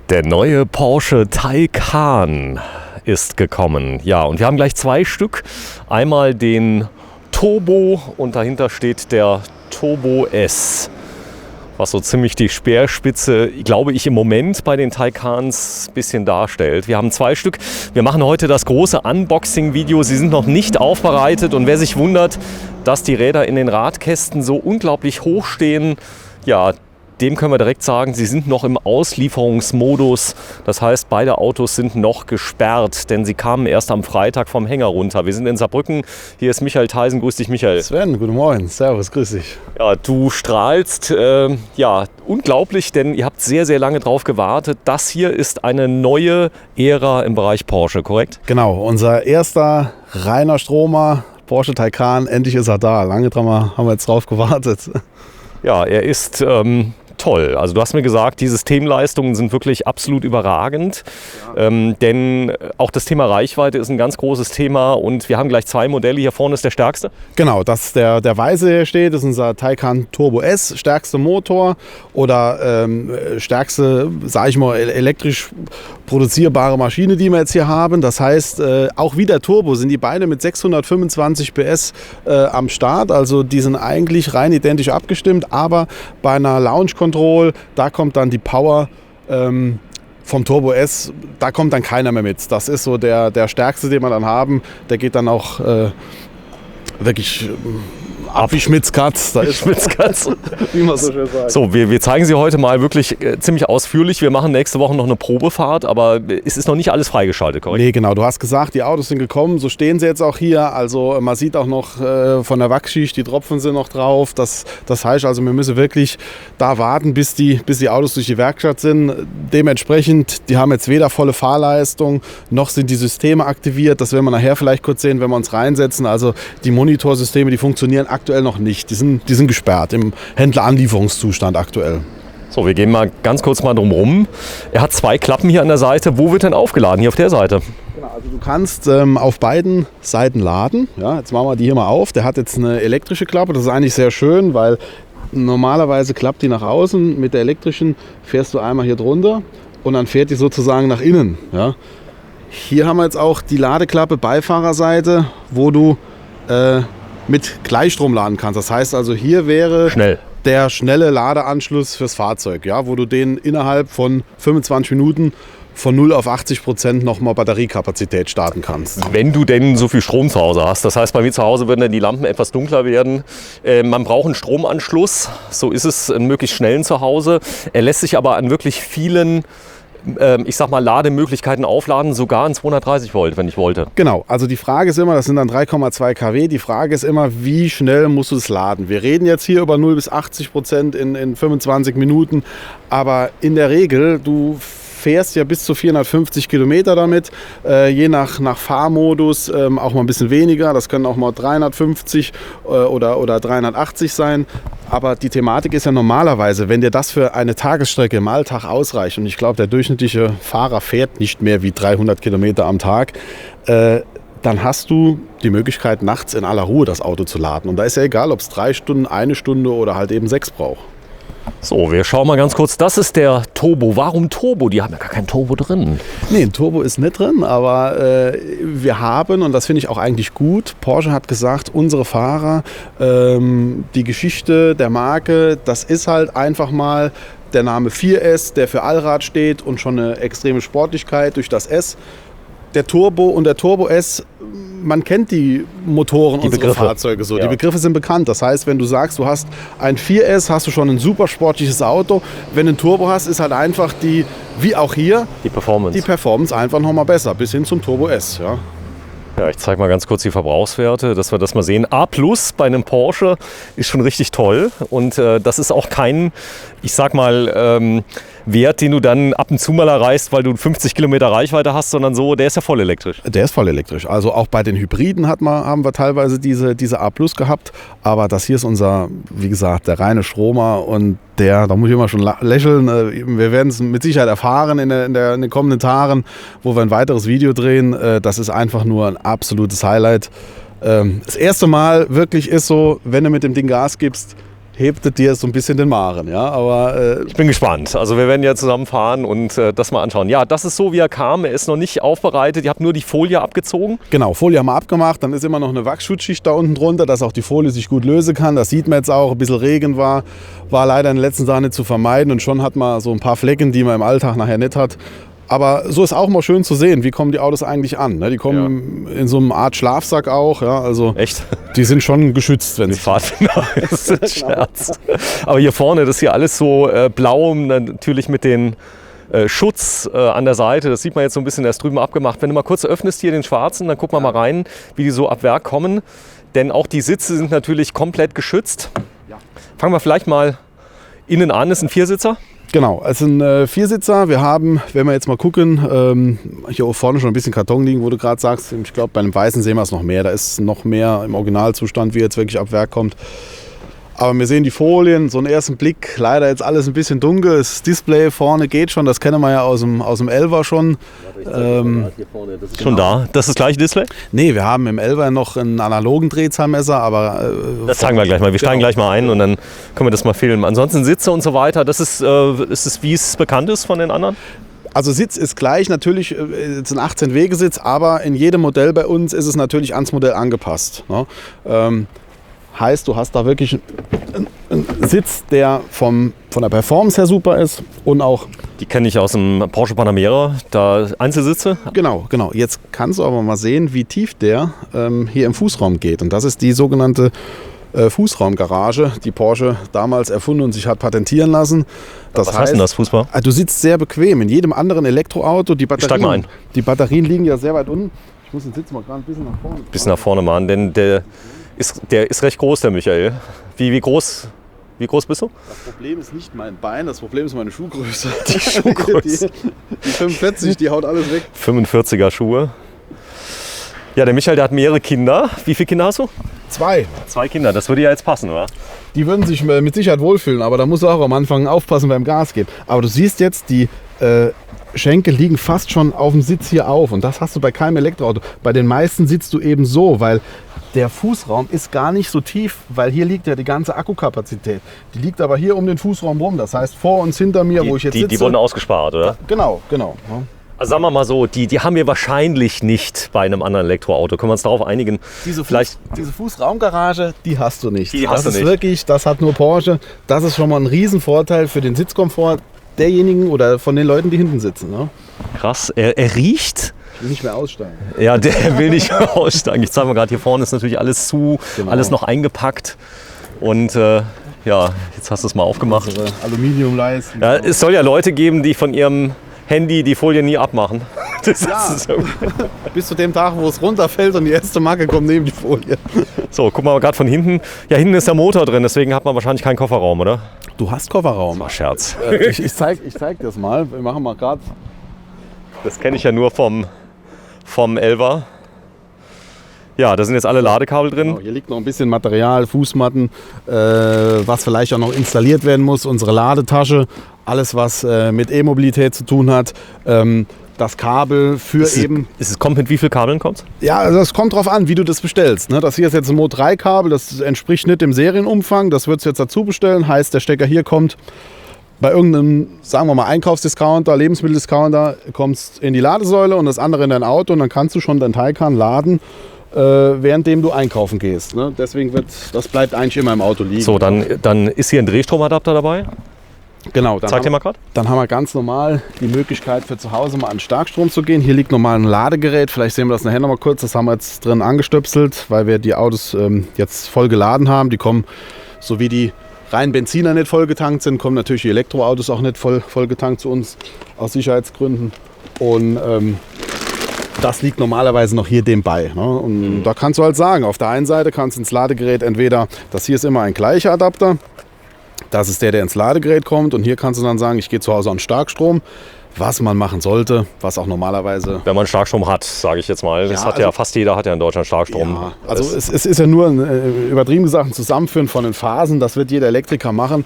Der neue Porsche Taycan ist gekommen. Ja, und wir haben gleich zwei Stück. Einmal den Turbo und dahinter steht der Turbo S. Was so ziemlich die Speerspitze, glaube ich, im Moment bei den Taycans ein bisschen darstellt. Wir haben zwei Stück. Wir machen heute das große Unboxing-Video. Sie sind noch nicht aufbereitet und wer sich wundert, dass die Räder in den Radkästen so unglaublich hoch stehen, ja, dem können wir direkt sagen, sie sind noch im Auslieferungsmodus. Das heißt, beide Autos sind noch gesperrt, denn sie kamen erst am Freitag vom Hänger runter. Wir sind in Saarbrücken. Hier ist Michael Theisen. Grüß dich, Michael. Sven, guten Morgen. Servus, grüß dich. Ja, du strahlst. Ja, unglaublich, denn ihr habt sehr, sehr lange drauf gewartet. Das hier ist eine neue Ära im Bereich Porsche, korrekt? Genau, unser erster reiner Stromer, Porsche Taycan. Endlich ist er da. Lange haben wir jetzt drauf gewartet. Ja, er ist toll. Also du hast mir gesagt, die Systemleistungen sind wirklich absolut überragend, ja. Denn auch das Thema Reichweite ist ein ganz großes Thema und wir haben gleich zwei Modelle. Hier vorne ist der stärkste. Genau, das der weiße hier steht, ist unser Taycan Turbo S, stärkste Motor oder stärkste, sage ich mal, elektrisch produzierbare Maschine, die wir jetzt hier haben. Das heißt, auch wie der Turbo sind die beide mit 625 PS am Start. Also die sind eigentlich rein identisch abgestimmt, aber bei einer Launch Control, da kommt dann die Power vom Turbo S, da kommt dann keiner mehr mit. Das ist so der stärkste, den wir dann haben. Der geht dann auch wirklich ab wie Schmitz-Katz. Da ist Schmitz-Katz. Wie man so schön sagt. So, wir zeigen sie heute mal wirklich ziemlich ausführlich. Wir machen nächste Woche noch eine Probefahrt, aber es ist noch nicht alles freigeschaltet, korrekt? Nee, genau. Du hast gesagt, die Autos sind gekommen. So stehen sie jetzt auch hier. Also man sieht auch noch von der Wachsschicht, die Tropfen sind noch drauf. Das heißt also, wir müssen wirklich da warten, bis die Autos durch die Werkstatt sind. Dementsprechend, die haben jetzt weder volle Fahrleistung, noch sind die Systeme aktiviert. Das werden wir nachher vielleicht kurz sehen, wenn wir uns reinsetzen. Also die Monitorsysteme, die funktionieren aktuell noch nicht. Die sind gesperrt im Händleranlieferungszustand aktuell. So, wir gehen mal ganz kurz mal drum rum. Er hat zwei Klappen hier an der Seite. Wo wird denn aufgeladen? Hier auf der Seite? Genau, also du kannst auf beiden Seiten laden. Ja, jetzt machen wir die hier mal auf. Der hat jetzt eine elektrische Klappe. Das ist eigentlich sehr schön, weil normalerweise klappt die nach außen. Mit der elektrischen fährst du einmal hier drunter und dann fährt die sozusagen nach innen. Ja. Hier haben wir jetzt auch die Ladeklappe Beifahrerseite, wo du mit Gleichstrom laden kannst. Das heißt also, hier wäre der schnelle Ladeanschluss fürs Fahrzeug, ja, wo du den innerhalb von 25 Minuten von 0 auf 80% nochmal Batteriekapazität starten kannst. Wenn du denn so viel Strom zu Hause hast. Das heißt, bei mir zu Hause würden dann die Lampen etwas dunkler werden. Man braucht einen Stromanschluss. So ist es, einen möglichst schnellen zu Hause. Er lässt sich aber an wirklich vielen ich sag mal, Lademöglichkeiten aufladen, sogar in 230 Volt, wenn ich wollte. Genau, also die Frage ist immer, das sind dann 3,2 kW, die Frage ist immer, wie schnell musst du es laden? Wir reden jetzt hier über 0 bis 80% in 25 Minuten, aber in der Regel, du fährst ja bis zu 450 Kilometer damit, je nach Fahrmodus auch mal ein bisschen weniger, das können auch mal 350 oder 380 sein, aber die Thematik ist ja normalerweise, wenn dir das für eine Tagesstrecke im Alltag ausreicht und ich glaube, der durchschnittliche Fahrer fährt nicht mehr wie 300 Kilometer am Tag, dann hast du die Möglichkeit, nachts in aller Ruhe das Auto zu laden und da ist ja egal, ob es 3 Stunden, 1 Stunde oder halt eben 6 braucht. So, wir schauen mal ganz kurz. Das ist der Turbo. Warum Turbo? Die haben ja gar keinen Turbo drin. Nee, ein Turbo ist nicht drin, aber wir haben, und das finde ich auch eigentlich gut, Porsche hat gesagt, unsere Fahrer, die Geschichte der Marke, das ist halt einfach mal der Name 4S, der für Allrad steht und schon eine extreme Sportlichkeit durch das S. Der Turbo und der Turbo S, man kennt die Motoren unserer Fahrzeuge so. Ja. Die Begriffe sind bekannt. Das heißt, wenn du sagst, du hast ein 4S, hast du schon ein super sportliches Auto. Wenn du ein Turbo hast, ist halt einfach wie auch hier, die Performance einfach nochmal besser, bis hin zum Turbo S. Ja. Ja, ich zeige mal ganz kurz die Verbrauchswerte, dass wir das mal sehen. A+ bei einem Porsche ist schon richtig toll und das ist auch kein, ich sag mal, Wert, den du dann ab und zu mal erreichst, weil du 50 Kilometer Reichweite hast, sondern so, der ist ja voll elektrisch. Der ist voll elektrisch. Also auch bei den Hybriden haben wir teilweise diese A+ gehabt, aber das hier ist unser, wie gesagt, der reine Stromer und da muss ich immer schon lächeln. Wir werden es mit Sicherheit erfahren in den kommenden Tagen, wo wir ein weiteres Video drehen. Das ist einfach nur ein absolutes Highlight. Das erste Mal wirklich ist so, wenn du mit dem Ding Gas gibst, hebt es dir so ein bisschen den Magen. Ja? Aber, ich bin gespannt. Also wir werden ja zusammen fahren und das mal anschauen. Ja, das ist so, wie er kam. Er ist noch nicht aufbereitet. Ihr habt nur die Folie abgezogen. Genau, Folie haben wir abgemacht. Dann ist immer noch eine Wachsschutzschicht da unten drunter, dass auch die Folie sich gut lösen kann. Das sieht man jetzt auch. Ein bisschen Regen war leider in den letzten Tagen nicht zu vermeiden. Und schon hat man so ein paar Flecken, die man im Alltag nachher nicht hat. Aber so ist auch mal schön zu sehen, wie kommen die Autos eigentlich an. Ne? Die kommen in so einer Art Schlafsack auch. Ja? Also echt? Die sind schon geschützt, wenn die Pfadfinder. Das ist ein Scherz. Aber hier vorne, das ist hier alles so blau, natürlich mit den Schutz an der Seite. Das sieht man jetzt so ein bisschen erst drüben abgemacht. Wenn du mal kurz öffnest hier den schwarzen, dann guck mal rein, wie die so ab Werk kommen. Denn auch die Sitze sind natürlich komplett geschützt. Ja. Fangen wir vielleicht mal innen an. Das ist ein Viersitzer. Genau, es sind Viersitzer. Wir haben, wenn wir jetzt mal gucken, hier vorne schon ein bisschen Karton liegen, wo du gerade sagst. Ich glaube, bei dem Weißen sehen wir es noch mehr. Da ist noch mehr im Originalzustand, wie jetzt wirklich ab Werk kommt. Aber wir sehen die Folien, so einen ersten Blick. Leider jetzt alles ein bisschen dunkel. Das Display vorne geht schon, das kennen wir ja aus dem 11er schon. Schon da? Das ist das gleiche Display? Nee, wir haben im 11er noch einen analogen Drehzahlmesser, aber... das zeigen wir gleich mal. Wir steigen gleich mal ein und dann können wir das mal filmen. Ansonsten Sitze und so weiter, das ist es, wie es bekannt ist von den anderen? Also Sitz ist gleich, natürlich jetzt ein 18-Wege-Sitz, aber in jedem Modell bei uns ist es natürlich ans Modell angepasst. Ne? Heißt, du hast da wirklich einen Sitz, der von der Performance her super ist und auch... Die kenne ich aus dem Porsche Panamera, da Einzelsitze. Genau. Jetzt kannst du aber mal sehen, wie tief der hier im Fußraum geht. Und das ist die sogenannte Fußraumgarage, die Porsche damals erfunden und sich hat patentieren lassen. Was heißt denn das, Fußraum? Du sitzt sehr bequem. In jedem anderen Elektroauto, die Batterien liegen ja sehr weit unten. Ich muss den Sitz mal gerade ein bisschen nach vorne. Bisschen nach vorne machen, denn der ist recht groß, der Michael. Wie groß bist du? Das Problem ist nicht mein Bein, das Problem ist meine Schuhgröße. Die Schuhgröße. Die 45, die haut alles weg. 45er Schuhe. Ja, der Michael, der hat mehrere Kinder. Wie viele Kinder hast du? 2. 2 Kinder, das würde ja jetzt passen, oder? Die würden sich mit Sicherheit wohlfühlen, aber da musst du auch am Anfang aufpassen beim Gas geben. Aber du siehst jetzt, die Schenkel liegen fast schon auf dem Sitz hier auf. Und das hast du bei keinem Elektroauto. Bei den meisten sitzt du eben so, weil der Fußraum ist gar nicht so tief, weil hier liegt ja die ganze Akkukapazität. Die liegt aber hier um den Fußraum rum. Das heißt, vor uns, hinter mir, wo ich jetzt sitze. Die wurden ausgespart, oder? Genau. Also sagen wir mal so, die haben wir wahrscheinlich nicht bei einem anderen Elektroauto. Können wir uns darauf einigen? Diese Fußraumgarage, die hast du nicht. Die hast du nicht. Wirklich, das hat nur Porsche. Das ist schon mal ein Riesenvorteil für den Sitzkomfort derjenigen oder von den Leuten, die hinten sitzen. Ne? Krass, er riecht. Ich will nicht mehr aussteigen. Ja, der will nicht mehr aussteigen. Ich zeige mal gerade, hier vorne ist natürlich alles zu, alles noch eingepackt. Und ja, jetzt hast du es mal aufgemacht. Aluminiumleisten. Ja, es soll ja Leute geben, die von ihrem Handy die Folie nie abmachen. Bis zu dem Tag, wo es runterfällt und die erste Macke kommt neben die Folie. So, guck mal gerade von hinten. Ja, hinten ist der Motor drin, deswegen hat man wahrscheinlich keinen Kofferraum, oder? Du hast Kofferraum. Das war Scherz. Ich zeig das mal. Wir machen mal gerade. Das kenne ich ja nur vom 11er. Ja, da sind jetzt alle Ladekabel drin. Genau, hier liegt noch ein bisschen Material, Fußmatten, was vielleicht auch noch installiert werden muss. Unsere Ladetasche, alles was mit E-Mobilität zu tun hat. Das Kabel für Kommt mit wie viel Kabeln kommt's? Ja, also das kommt drauf an, wie du das bestellst. Ne? Das hier ist jetzt ein Mo 3 Kabel, das entspricht nicht dem Serienumfang. Das würdest du jetzt dazu bestellen. Heißt, der Stecker hier kommt bei irgendeinem, sagen wir mal, Einkaufsdiscounter, Lebensmitteldiscounter, kommst in die Ladesäule und das andere in dein Auto und dann kannst du schon dein Taycan laden, währenddem du einkaufen gehst. Ne? Deswegen das bleibt eigentlich immer im Auto liegen. So, dann ist hier ein Drehstromadapter dabei. Genau. Zeig dir mal gerade. Dann haben wir ganz normal die Möglichkeit für zu Hause mal an Starkstrom zu gehen. Hier liegt nochmal ein Ladegerät. Vielleicht sehen wir das nachher nochmal kurz. Das haben wir jetzt drin angestöpselt, weil wir die Autos jetzt voll geladen haben. Die kommen, so wie die rein Benziner nicht voll getankt sind, kommen natürlich die Elektroautos auch nicht voll getankt zu uns, aus Sicherheitsgründen. Und das liegt normalerweise noch hier dem bei. Ne? Und da kannst du halt sagen, auf der einen Seite kannst du ins Ladegerät entweder, das hier ist immer ein gleicher Adapter, das ist der ins Ladegerät kommt und hier kannst du dann sagen, ich gehe zu Hause an Starkstrom, was man machen sollte, was auch normalerweise... Wenn man Starkstrom hat, sage ich jetzt mal. Das hat ja fast jeder hat ja in Deutschland Starkstrom. Ja, also es ist ja nur, übertrieben gesagt, ein Zusammenführen von den Phasen, das wird jeder Elektriker machen.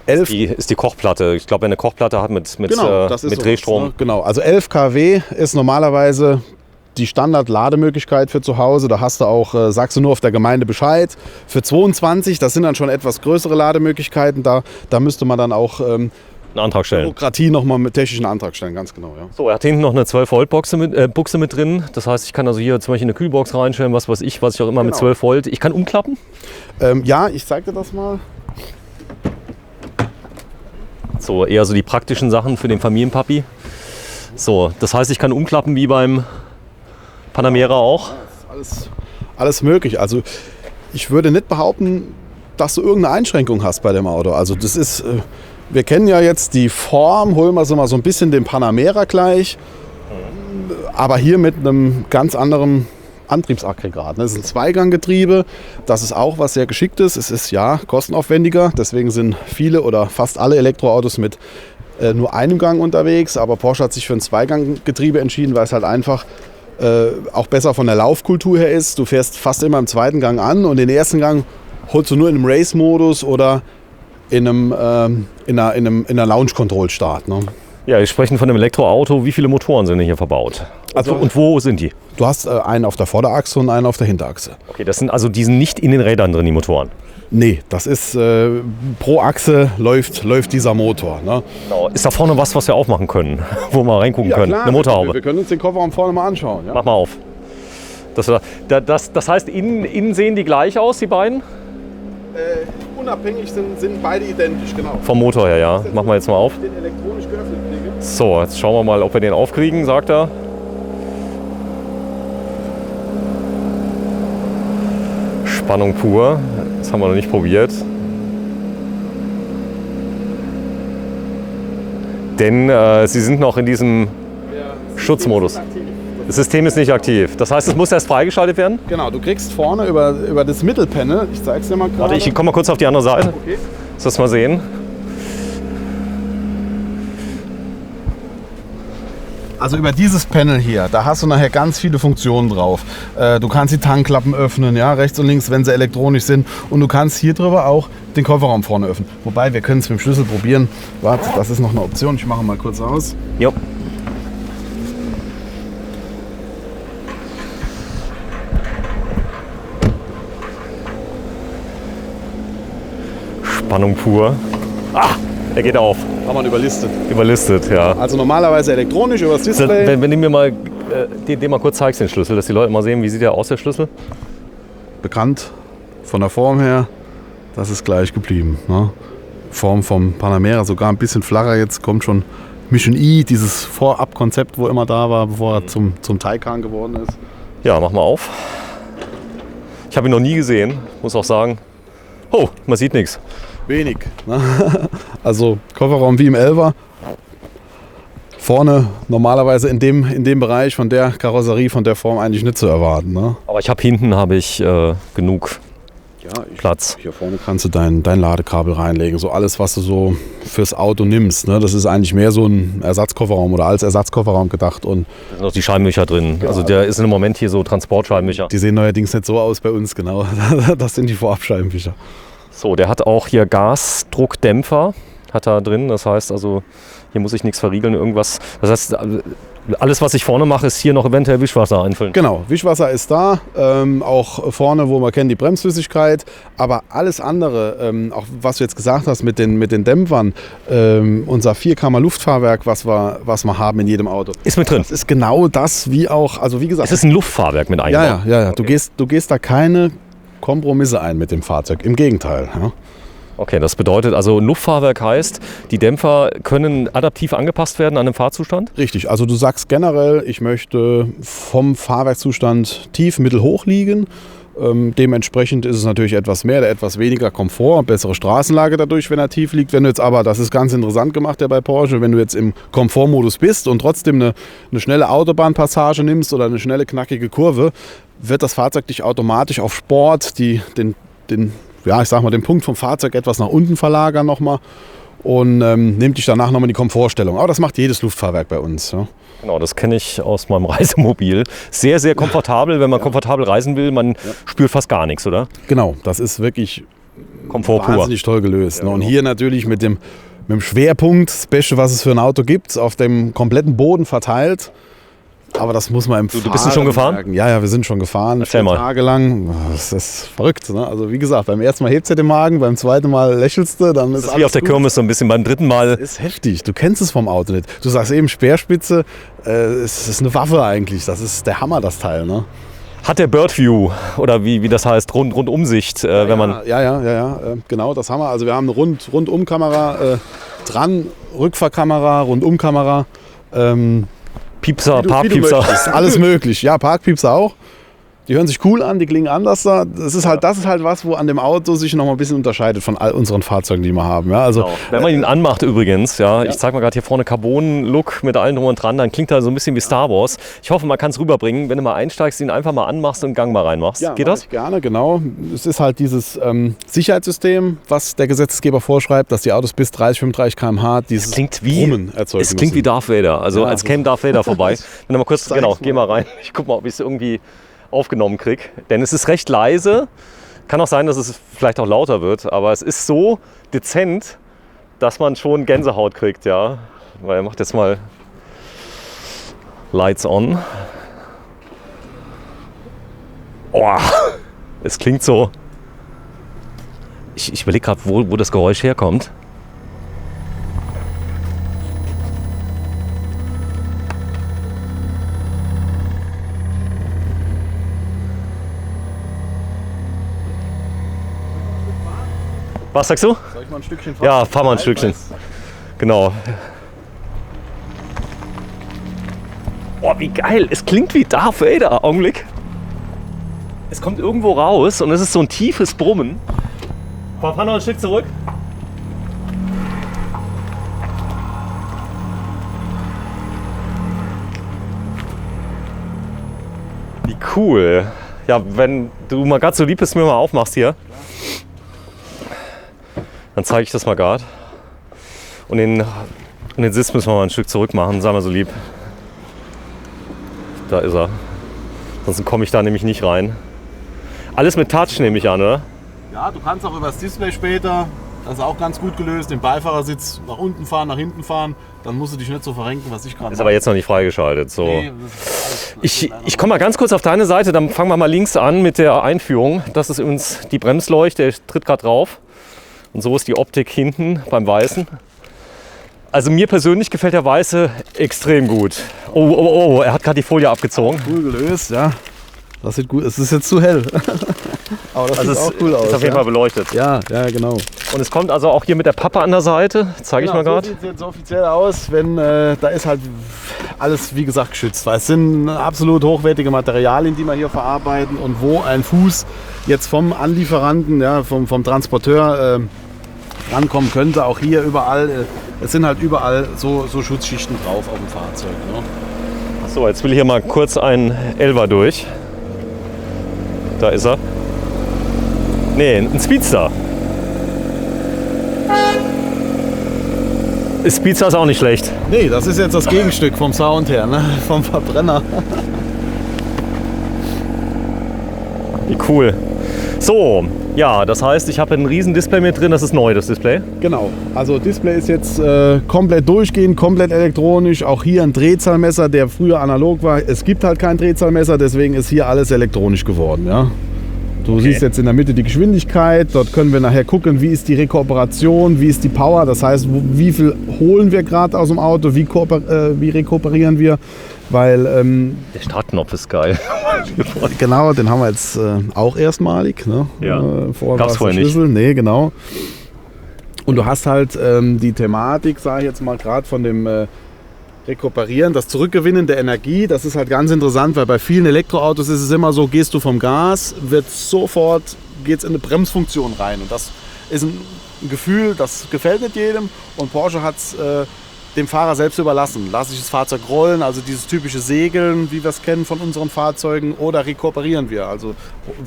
Ist die Kochplatte. Ich glaube, wenn eine Kochplatte hat mit Drehstrom. Ne? Genau, also 11 kW ist normalerweise die Standard-Lademöglichkeit für zu Hause. Da hast du auch, sagst du nur auf der Gemeinde Bescheid. Für 22, das sind dann schon etwas größere Lademöglichkeiten. Da müsste man dann auch einen Antrag stellen. Bürokratie nochmal mit technischen Antrag stellen, ganz genau. Ja. So, er hat hinten noch eine 12-Volt-Buchse mit drin. Das heißt, ich kann also hier zum Beispiel eine Kühlbox reinstellen, was weiß ich, was ich auch immer mit 12 Volt. Ich kann umklappen. Ja, ich zeig dir das mal. So, eher so die praktischen Sachen für den Familienpapi. So, das heißt, ich kann umklappen wie beim Panamera auch. Alles möglich. Also ich würde nicht behaupten, dass du irgendeine Einschränkung hast bei dem Auto. Also das ist, wir kennen ja jetzt die Form, holen wir sie mal so ein bisschen dem Panamera gleich, aber hier mit einem ganz anderen Antriebsaggregat. Das ist ein Zweiganggetriebe, das ist auch was sehr Geschicktes. Es ist ja kostenaufwendiger, deswegen sind viele oder fast alle Elektroautos mit nur einem Gang unterwegs, aber Porsche hat sich für ein Zweiganggetriebe entschieden, weil es halt einfach auch besser von der Laufkultur her ist. Du fährst fast immer im zweiten Gang an und den ersten Gang holst du nur in einem Race-Modus oder in einer Launch-Control-Start. Ne? Ja, wir sprechen von einem Elektroauto. Wie viele Motoren sind denn hier verbaut? Also, und wo sind die? Du hast einen auf der Vorderachse und einen auf der Hinterachse. Okay, die sind nicht in den Rädern drin, die Motoren. Nee, das ist pro Achse läuft dieser Motor. Ne? Genau. Ist da vorne was wir aufmachen können, wo wir reingucken können? Klar, eine Motorhaube. Wir können uns den Kofferraum vorne mal anschauen. Ja? Mach mal auf. Das heißt, innen sehen die gleich aus, die beiden? Unabhängig sind beide identisch, genau. Vom Motor her, ja. Machen wir jetzt mal auf. Den elektronisch geöffnet kriege. So, jetzt schauen wir mal, ob wir den aufkriegen, sagt er. Spannung pur. Das haben wir noch nicht probiert. Denn sie sind noch in diesem Schutzmodus. Das System ist nicht aktiv. Das heißt, es muss erst freigeschaltet werden? Genau, du kriegst vorne über das Mittelpanel, ich zeig's dir mal gerade. Warte, ich komme mal kurz auf die andere Seite. Okay. Lass das mal sehen. Also über dieses Panel hier, da hast du nachher ganz viele Funktionen drauf. Du kannst die Tankklappen öffnen, ja, rechts und links, wenn sie elektronisch sind. Und du kannst hier drüber auch den Kofferraum vorne öffnen. Wobei, wir können es mit dem Schlüssel probieren. Warte, das ist noch eine Option. Ich mache mal kurz aus. Jo. Spannung pur. Ah, er geht auf. Haben wir überlistet. Überlistet, ja. Also normalerweise elektronisch über das Display. Wenn du mir mal den mal kurz zeigst, den Schlüssel, dass die Leute mal sehen, wie sieht der aus, der Schlüssel? Bekannt von der Form her, das ist gleich geblieben. Ne? Form vom Panamera, sogar ein bisschen flacher. Jetzt kommt schon Mission E, dieses Vorabkonzept, wo immer da war, bevor er zum Taycan geworden ist. Ja, mach mal auf. Ich habe ihn noch nie gesehen, muss auch sagen. Oh, man sieht nichts. Wenig. Ne? Also Kofferraum wie im 11er. Vorne normalerweise in dem Bereich von der Karosserie, von der Form eigentlich nicht zu erwarten. Ne? Aber hinten habe ich genug Platz. Hier vorne kannst du dein Ladekabel reinlegen. So alles, was du so fürs Auto nimmst. Ne? Das ist eigentlich mehr so ein Ersatzkofferraum oder als Ersatzkofferraum gedacht. Und da sind noch die Scheibenwischer drin. Ja, also der ist im Moment hier so Transportscheibenwischer. Die sehen neuerdings nicht so aus bei uns, genau. Das sind die Vorabscheibenwischer. So, der hat auch hier Gasdruckdämpfer hat er drin. Das heißt also, hier muss ich nichts verriegeln, irgendwas. Das heißt, alles, was ich vorne mache, ist hier noch eventuell Wischwasser einfüllen. Genau, Wischwasser ist da. Auch vorne, wo man kennt, die Bremsflüssigkeit. Aber alles andere, auch was du jetzt gesagt hast mit den Dämpfern, unser 4-Kammer-Luftfahrwerk, was wir haben in jedem Auto. Ist mit drin. Das ist genau das, wie auch, also wie gesagt. Es ist ein Luftfahrwerk mit eingebaut. Ja. Okay. Du gehst da keine Kompromisse ein mit dem Fahrzeug. Im Gegenteil. Ja. Okay, das bedeutet also, ein Luftfahrwerk heißt, die Dämpfer können adaptiv angepasst werden an den Fahrzustand? Richtig, also du sagst generell, ich möchte vom Fahrwerkzustand tief, mittel, hoch liegen. Dementsprechend ist es natürlich etwas mehr, etwas weniger Komfort, bessere Straßenlage dadurch, wenn er tief liegt. Wenn du jetzt aber, das ist ganz interessant gemacht ja bei Porsche, wenn du jetzt im Komfortmodus bist und trotzdem eine schnelle Autobahnpassage nimmst oder eine schnelle, knackige Kurve, wird das Fahrzeug dich automatisch auf Sport, den Punkt vom Fahrzeug etwas nach unten verlagern nochmal und nimmt dich danach nochmal in die Komfortstellung. Aber das macht jedes Luftfahrwerk bei uns. Ja. Genau, das kenne ich aus meinem Reisemobil. Sehr, sehr komfortabel, wenn man komfortabel reisen will. Man spürt fast gar nichts, oder? Genau, das ist wirklich Komfort wahnsinnig toll gelöst. Ja, und hier natürlich mit dem Schwerpunkt, das Beste, was es für ein Auto gibt, auf dem kompletten Boden verteilt. Aber das muss man im Du bist schon gefahren? merken. Ja, wir sind schon gefahren. Erzähl 4 mal. Tage lang. Das ist verrückt. Ne? Also wie gesagt, beim ersten Mal hebt es den Magen, beim zweiten Mal lächelst du, dann ist Das ist wie alles auf der gut. Kirmes so ein bisschen. Beim dritten Mal. Das ist heftig. Du kennst es vom Auto nicht. Du sagst eben Speerspitze. Es ist eine Waffe eigentlich. Das ist der Hammer, das Teil. Ne? Hat der Birdview oder wie das heißt, Rundumsicht, wenn man. Ja, genau, das haben wir. Also wir haben eine Rundumkamera dran, Rückfahrkamera, Rundumkamera. Piepser, Wie du Parkpiepser. möchtest. Alles möglich. Ja, Parkpiepser auch. Die hören sich cool an, die klingen anders da. Das ist halt was, wo an dem Auto sich noch mal ein bisschen unterscheidet von all unseren Fahrzeugen, die wir haben. Ja, also, Genau. Wenn man ihn anmacht übrigens, ich zeig mal gerade hier vorne Carbon-Look mit allen drum und dran, dann klingt er so ein bisschen wie Star Wars. Ich hoffe, man kann es rüberbringen, wenn du mal einsteigst, ihn einfach mal anmachst und einen Gang mal reinmachst. ja, Geht mach das? ich gerne, genau. Es ist halt dieses Sicherheitssystem, was der Gesetzgeber vorschreibt, dass die Autos bis 30, 35 km/h dieses Brummen erzeugen Es klingt wie müssen. Darth Vader, also Ja, als käme Darth Vader vorbei. Wenn du mal kurz, Zeig's genau, mal. geh mal rein. Ich guck mal, ob ich es irgendwie aufgenommen kriege. Denn es ist recht leise. Kann auch sein, dass es vielleicht auch lauter wird, aber es ist so dezent, dass man schon Gänsehaut kriegt, ja. Weil er macht jetzt mal Lights on. Oh, es klingt so. Ich überlege gerade, wo das Geräusch herkommt. Was sagst du? Soll ich mal ein Stückchen fahren? Ja, fahr mal ein Stückchen. Genau. Oh, wie geil. Es klingt wie Darth Vader. Augenblick. Es kommt irgendwo raus und es ist so ein tiefes Brummen. Fahr noch ein Stück zurück. Wie cool. Ja, wenn du mal gerade so lieb bist, mir mal aufmachst hier. Dann zeige ich das mal gerade. Und den Sitz müssen wir mal ein Stück zurück machen. Sei mal so lieb. Da ist er. Sonst komme ich da nämlich nicht rein. Alles mit Touch nehme ich an, oder? Ja, du kannst auch über das Display später. Das ist auch ganz gut gelöst. Den Beifahrersitz nach unten fahren, nach hinten fahren. Dann musst du dich nicht so verrenken, was ich gerade Ist aber jetzt noch nicht freigeschaltet. So. Nee, das ist Ich komme mal ganz kurz auf deine Seite. Dann fangen wir mal links an mit der Einführung. Das ist übrigens die Bremsleuchte. Der tritt gerade drauf. Und so ist die Optik hinten beim Weißen. Also mir persönlich gefällt der Weiße extrem gut. Oh, er hat gerade die Folie abgezogen. cool gelöst, ja. Das sieht gut. Es ist jetzt zu hell. Aber das Also sieht es auch cool aus. ist auf jeden ja. Fall beleuchtet. Ja, genau. Und es kommt also auch hier mit der Pappe an der Seite. Zeige ich mal So gerade. sieht es jetzt offiziell aus, wenn da ist halt alles, wie gesagt, geschützt. Weil es sind absolut hochwertige Materialien, die wir hier verarbeiten und wo ein Fuß jetzt vom Anlieferanten, ja, vom Transporteur rankommen könnte. Auch hier überall, es sind halt überall so Schutzschichten drauf auf dem Fahrzeug. Ne? So, jetzt will ich hier mal kurz ein Elva durch. Da ist er. Nee, ein Speedster. Speedster ist auch nicht schlecht. Nee, das ist jetzt das Gegenstück vom Sound her, ne? Vom Verbrenner. Wie cool. So, ja, das heißt, ich habe ein riesen Display mit drin. Das ist neu, das Display. Genau, also Display ist jetzt komplett durchgehend, komplett elektronisch. Auch hier ein Drehzahlmesser, der früher analog war. Es gibt halt kein Drehzahlmesser, deswegen ist hier alles elektronisch geworden. Ja? Du siehst jetzt in der Mitte die Geschwindigkeit. Dort können wir nachher gucken, wie ist die Rekuperation, wie ist die Power. Das heißt, wie viel holen wir gerade aus dem Auto, wie rekuperieren wir. Weil, Der Startknopf ist geil. genau, den haben wir jetzt auch erstmalig. Ne? Ja. Vorher Gab's war es vorher der nicht. Schlüssel. Nee, genau. Und du hast halt die Thematik, sage ich jetzt mal, gerade von dem Rekuperieren, das Zurückgewinnen der Energie. Das ist halt ganz interessant, weil bei vielen Elektroautos ist es immer so, gehst du vom Gas, geht's in eine Bremsfunktion rein. Und das ist ein Gefühl, das gefällt nicht jedem. Und Porsche hat es dem Fahrer selbst überlassen. Lasse ich das Fahrzeug rollen, also dieses typische Segeln, wie wir es kennen von unseren Fahrzeugen, oder rekuperieren wir, also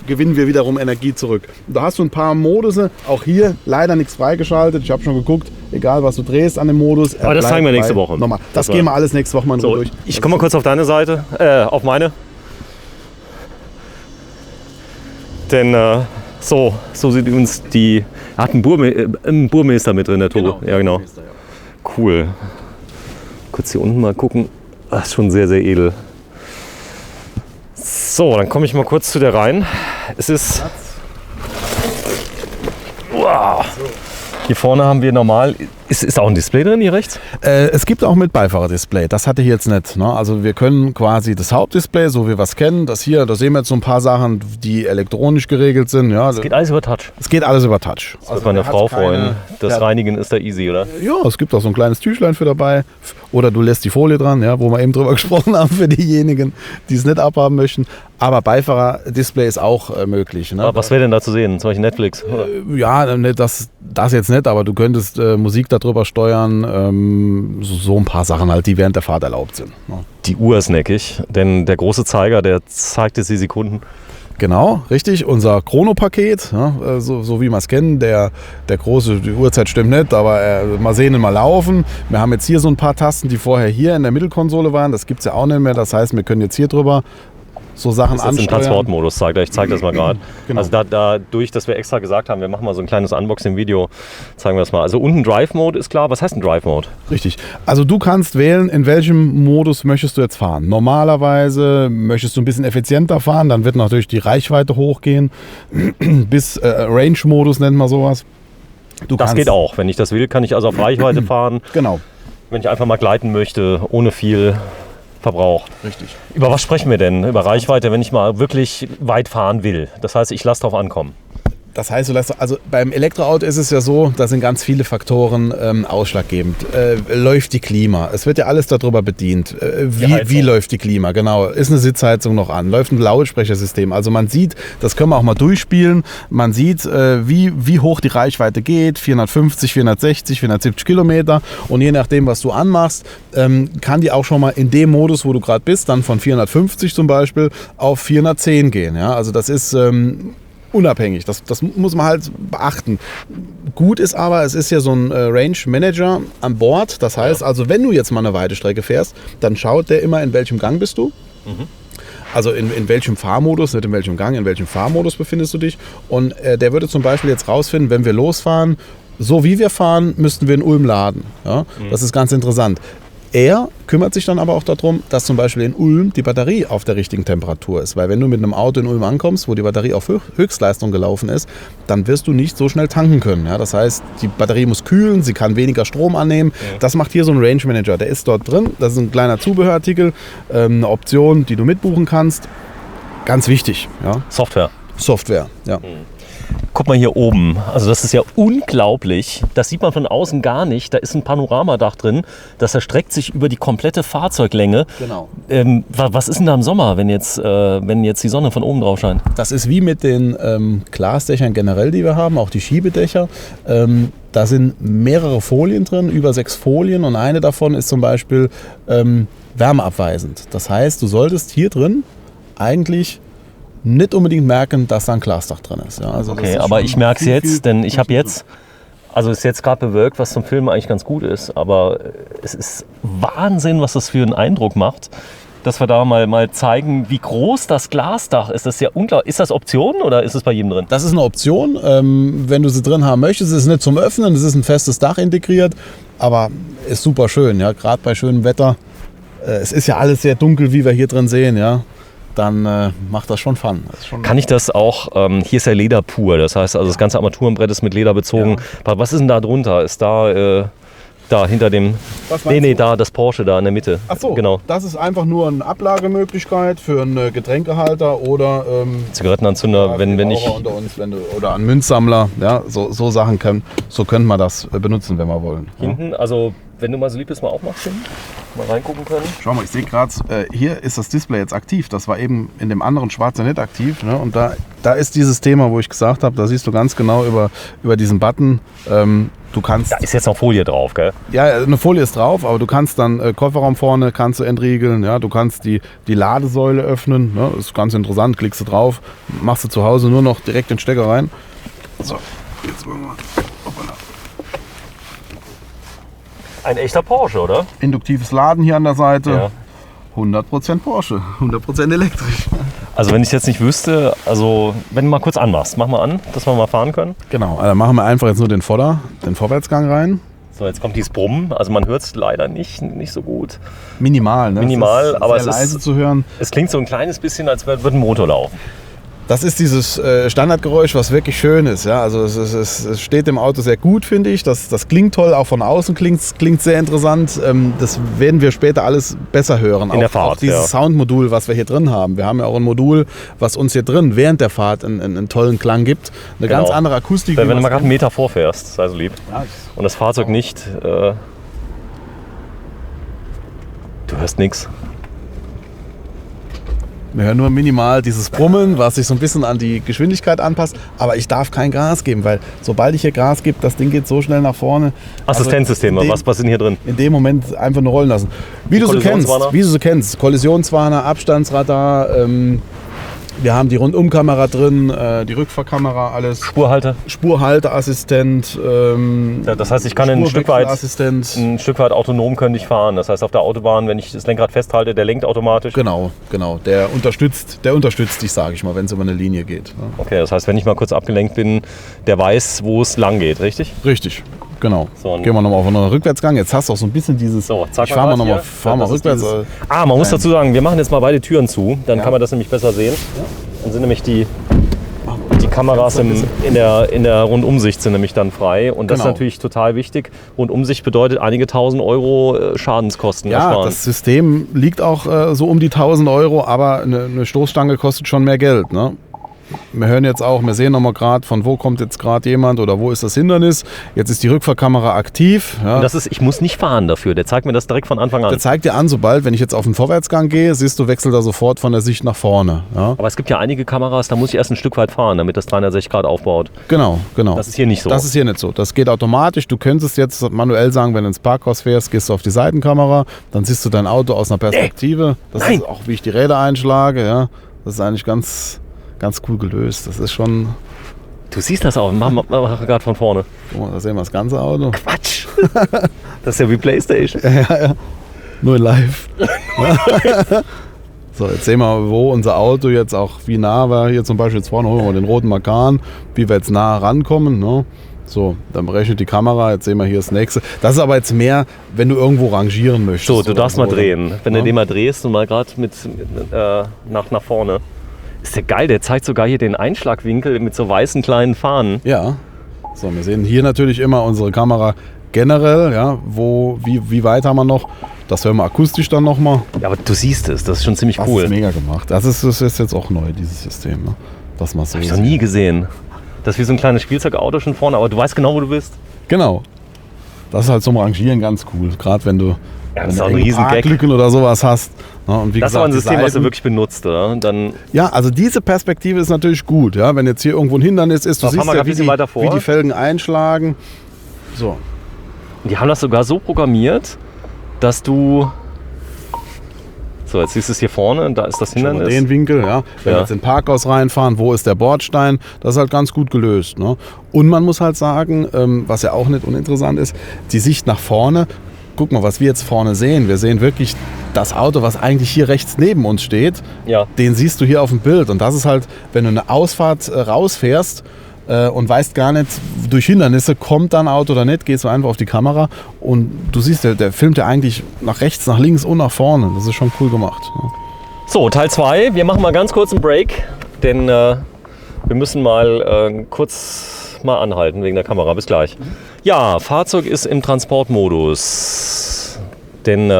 gewinnen wir wiederum Energie zurück. Da hast du ein paar Modusse, auch hier leider nichts freigeschaltet. Ich habe schon geguckt, egal was du drehst an dem Modus. Aber das zeigen wir nächste Woche. Nochmal. Das gehen wir alles nächste Woche mal in Ruhe So, durch. ich komme mal kurz auf deine Seite, auf meine. Denn so sieht uns die. Er hat einen Burmeister mit drin, der Turbo. Ja, genau. Cool. Kurz hier unten mal gucken. Das ist schon sehr, sehr edel. So, dann komme ich mal kurz zu der rein. Es ist... Wow. Hier vorne haben wir normal... Ist auch ein Display drin hier rechts? Es gibt auch mit Beifahrerdisplay. Das hatte ich jetzt nicht. Ne? Also wir können quasi das Hauptdisplay, so wie wir es kennen, das hier, da sehen wir jetzt so ein paar Sachen, die elektronisch geregelt sind. Ja. Es geht alles über Touch. Es geht alles über Touch. Das wird meine Frau freuen. Das Reinigen ist da easy, oder? Ja, es gibt auch so ein kleines Tüchlein für dabei. Oder du lässt die Folie dran, ja, wo wir eben drüber gesprochen haben für diejenigen, die es nicht abhaben möchten. Aber Beifahrerdisplay ist auch möglich. Ne? Aber was wäre denn da zu sehen? Zum Beispiel Netflix? Oder? Ja, das jetzt nicht, aber du könntest Musik darüber steuern, so ein paar Sachen halt, die während der Fahrt erlaubt sind. Ne? Die Uhr ist neckig, denn der große Zeiger, der zeigt jetzt die Sekunden. Genau, richtig. Unser Chrono-Paket, ja, so wie wir es kennen. Der große, die Uhrzeit stimmt nicht, aber mal sehen und mal laufen. Wir haben jetzt hier so ein paar Tasten, die vorher hier in der Mittelkonsole waren. Das gibt es ja auch nicht mehr. Das heißt, wir können jetzt hier drüber so Sachen das ist ansteuern. Im Transportmodus, ich zeige das mal gerade. Genau. Also dadurch, dass wir extra gesagt haben, wir machen mal so ein kleines Unboxing-Video, zeigen wir das mal. Also unten Drive-Mode ist klar. Was heißt ein Drive-Mode? Richtig. Also du kannst wählen, in welchem Modus möchtest du jetzt fahren. Normalerweise möchtest du ein bisschen effizienter fahren, dann wird natürlich die Reichweite hochgehen. Bis Range-Modus nennt man sowas. Das geht auch. Wenn ich das will, kann ich also auf Reichweite fahren. Genau. Wenn ich einfach mal gleiten möchte, ohne viel Verbrauch. Richtig. Über was sprechen wir denn? Über Reichweite, wenn ich mal wirklich weit fahren will. Das heißt, ich lasse drauf ankommen. Das heißt, also beim Elektroauto ist es ja so, da sind ganz viele Faktoren ausschlaggebend. Läuft die Klima? Es wird ja alles darüber bedient. Wie läuft die Klima? Genau. Ist eine Sitzheizung noch an? Läuft ein Lautsprechersystem? Also man sieht, das können wir auch mal durchspielen, man sieht, wie hoch die Reichweite geht, 450, 460, 470 Kilometer. Und je nachdem, was du anmachst, kann die auch schon mal in dem Modus, wo du gerade bist, dann von 450 zum Beispiel auf 410 gehen. Ja? Also das ist... unabhängig, das muss man halt beachten. Gut ist aber, es ist ja so ein Range Manager an Bord. Das heißt also, wenn du jetzt mal eine weite Strecke fährst, dann schaut der immer, in welchem Gang bist du. Mhm. Also in welchem Fahrmodus, nicht in welchem Gang, in welchem Fahrmodus befindest du dich. Und der würde zum Beispiel jetzt rausfinden, wenn wir losfahren, so wie wir fahren, müssten wir in Ulm laden. Ja? Mhm. Das ist ganz interessant. Er kümmert sich dann aber auch darum, dass zum Beispiel in Ulm die Batterie auf der richtigen Temperatur ist. Weil wenn du mit einem Auto in Ulm ankommst, wo die Batterie auf Höchstleistung gelaufen ist, dann wirst du nicht so schnell tanken können. Ja, das heißt, die Batterie muss kühlen, sie kann weniger Strom annehmen. Ja. Das macht hier so ein Range Manager. Der ist dort drin. Das ist ein kleiner Zubehörartikel, eine Option, die du mitbuchen kannst. Ganz wichtig. Ja. Software, ja. Mhm. Guck mal hier oben, also das ist ja unglaublich, das sieht man von außen gar nicht, da ist ein Panoramadach drin, das erstreckt sich über die komplette Fahrzeuglänge. Genau. Was ist denn da im Sommer, wenn jetzt die Sonne von oben drauf scheint? Das ist wie mit den Glasdächern generell, die wir haben, auch die Schiebedächer. Da sind mehrere Folien drin, über 6 Folien und eine davon ist zum Beispiel wärmeabweisend. Das heißt, du solltest hier drin eigentlich nicht unbedingt merken, dass da ein Glasdach drin ist. Ja, also okay, aber ich merke es jetzt, denn ich habe jetzt, also ist jetzt gerade bewölkt, was zum Filmen eigentlich ganz gut ist, aber es ist Wahnsinn, was das für einen Eindruck macht, dass wir da mal zeigen, wie groß das Glasdach ist. Das ist ja unglaublich. Ist das Option oder ist es bei jedem drin? Das ist eine Option, wenn du sie drin haben möchtest. Es ist nicht zum Öffnen, es ist ein festes Dach integriert, aber ist super schön, ja, gerade bei schönem Wetter. Es ist ja alles sehr dunkel, wie wir hier drin sehen, ja. Dann macht das schon Fun. Kann ich das auch, hier ist ja Leder pur, das heißt also das ganze Armaturenbrett ist mit Leder bezogen. Ja. Was ist denn da drunter? Ist da hinter dem, da das Porsche da in der Mitte. Ach so, genau. Das ist einfach nur eine Ablagemöglichkeit für einen Getränkehalter oder Zigarettenanzünder, wenn ich... Unter uns, oder einen Münzsammler, ja, so Sachen könnte man das benutzen, wenn wir wollen. Hinten, also wenn du mal so lieb bist, mal aufmachst, mal reingucken können. Schau mal, ich sehe gerade, hier ist das Display jetzt aktiv. Das war eben in dem anderen schwarzen nicht aktiv. Ne? Und da ist dieses Thema, wo ich gesagt habe, da siehst du ganz genau über diesen Button. Du kannst. Da ist jetzt noch Folie drauf, gell? Ja, eine Folie ist drauf, aber du kannst dann Kofferraum vorne kannst du entriegeln. Ja? Du kannst die Ladesäule öffnen. Ne? Das ist ganz interessant. Klickst du drauf, machst du zu Hause nur noch direkt den Stecker rein. So, jetzt wollen wir. Hoppala. Ein echter Porsche, oder? Induktives Laden hier an der Seite. Ja. 100% Porsche, 100% elektrisch. Also wenn ich es jetzt nicht wüsste, also wenn du mal kurz anmachst, mach mal an, dass wir mal fahren können. Genau, also machen wir einfach jetzt nur den Vorwärtsgang rein. So, jetzt kommt dieses Brummen. Also man hört es leider nicht so gut. Minimal, ne? Minimal, aber sehr leise zu hören. Es klingt so ein kleines bisschen, als würde ein Motor laufen. Das ist dieses Standardgeräusch, was wirklich schön ist. Ja? Also es steht im Auto sehr gut, finde ich. Das klingt toll, auch von außen klingt sehr interessant. Das werden wir später alles besser hören. In der Fahrt, auch dieses Soundmodul, was wir hier drin haben. Wir haben ja auch ein Modul, was uns hier drin während der Fahrt einen tollen Klang gibt. Eine ganz andere Akustik. Wenn du mal gerade einen Meter vorfährst, sei so lieb. Ja, und das Fahrzeug nicht... du hörst nichts. Wir hören nur minimal dieses Brummen, was sich so ein bisschen an die Geschwindigkeit anpasst. Aber ich darf kein Gas geben, weil sobald ich hier Gas gebe, das Ding geht so schnell nach vorne. Assistenzsysteme, was sind hier drin? In dem Moment einfach nur rollen lassen. Wie du so kennst. Kollisionswarner, Abstandsradar. Wir haben die Rundumkamera drin, die Rückfahrkamera, alles. Spurhalteassistent. Das heißt, ich kann ein Stück weit autonom könnte ich fahren. Das heißt, auf der Autobahn, wenn ich das Lenkrad festhalte, der lenkt automatisch. Genau. Der unterstützt dich, sage ich mal, wenn es über eine Linie geht. Okay, das heißt, wenn ich mal kurz abgelenkt bin, der weiß, wo es lang geht, richtig? Richtig. Genau. So, gehen wir nochmal auf einen Rückwärtsgang. Jetzt hast du auch so ein bisschen dieses. So, zack, ich fahre mal rückwärts. Man muss dazu sagen, wir machen jetzt mal beide Türen zu. Dann kann man das nämlich besser sehen. Ja. Dann sind nämlich die Kameras in der Rundumsicht sind nämlich dann frei. Und das ist natürlich total wichtig. Rundumsicht bedeutet einige 1.000 Euro Schadenskosten ersparen. Das System liegt auch so um die 1.000 Euro, aber eine Stoßstange kostet schon mehr Geld. Ne? Wir hören jetzt auch, wir sehen nochmal gerade, von wo kommt jetzt gerade jemand oder wo ist das Hindernis. Jetzt ist die Rückfahrkamera aktiv. Ja. Und ich muss nicht fahren dafür, der zeigt mir das direkt von Anfang an. Der zeigt dir an, sobald, wenn ich jetzt auf den Vorwärtsgang gehe, siehst du, wechselt er sofort von der Sicht nach vorne. Ja. Aber es gibt ja einige Kameras, da muss ich erst ein Stück weit fahren, damit das 360 Grad aufbaut. Genau. Das ist hier nicht so. Das ist hier nicht so. Das geht automatisch. Du könntest jetzt manuell sagen, wenn du ins Parkhaus fährst, gehst du auf die Seitenkamera, dann siehst du dein Auto aus einer Perspektive. Das ist auch, wie ich die Räder einschlage. Ja. Das ist eigentlich ganz cool gelöst. Das ist schon... Du siehst das auch. Mach gerade von vorne. Oh, da sehen wir das ganze Auto. Quatsch! Das ist ja wie PlayStation. Ja. Nur live. So, jetzt sehen wir, wo unser Auto jetzt auch, wie nah wir hier zum Beispiel jetzt vorne, holen wir den roten Makan, wie wir jetzt nah rankommen. Ne? So, dann berechnet die Kamera. Jetzt sehen wir hier das nächste. Das ist aber jetzt mehr, wenn du irgendwo rangieren möchtest. So, du darfst mal drehen. Wenn du den mal drehst und mal gerade nach vorne. Ist der geil, der zeigt sogar hier den Einschlagwinkel mit so weißen kleinen Fahnen. Ja. So, wir sehen hier natürlich immer unsere Kamera generell, ja, wie weit haben wir noch. Das hören wir akustisch dann nochmal. Ja, aber du siehst es, das ist schon ziemlich cool. Das ist mega gemacht. Das ist jetzt auch neu, dieses System. Ne? Das mal so. Hab ich noch nie gesehen. Das ist wie so ein kleines Spielzeugauto schon vorne, aber du weißt genau, wo du bist. Genau. Das ist halt zum Rangieren ganz cool, gerade wenn du Parklücken oder sowas hast. Ja, und wie das gesagt, ist aber ein System, was du wirklich benutzt, oder? Dann ja, also diese Perspektive ist natürlich gut. Ja? Wenn jetzt hier irgendwo ein Hindernis ist, du siehst ja, wie die Felgen einschlagen. So. Die haben das sogar so programmiert, dass du... So, jetzt siehst du es hier vorne, da ist das Hindernis. Den Winkel, ja. Wenn wir jetzt in den Parkhaus reinfahren, wo ist der Bordstein? Das ist halt ganz gut gelöst. Ne? Und man muss halt sagen, was ja auch nicht uninteressant ist, die Sicht nach vorne. Guck mal, was wir jetzt vorne sehen. Wir sehen wirklich das Auto, was eigentlich hier rechts neben uns steht. Ja. Den siehst du hier auf dem Bild. Und das ist halt, wenn du eine Ausfahrt rausfährst und weißt gar nicht, durch Hindernisse kommt da ein Auto oder nicht, gehst du einfach auf die Kamera und du siehst, der filmt ja eigentlich nach rechts, nach links und nach vorne. Das ist schon cool gemacht. Ja. So, Teil 2. Wir machen mal ganz kurz einen Break, denn wir müssen mal kurz anhalten wegen der Kamera. Bis gleich. Ja, Fahrzeug ist im Transportmodus. Denn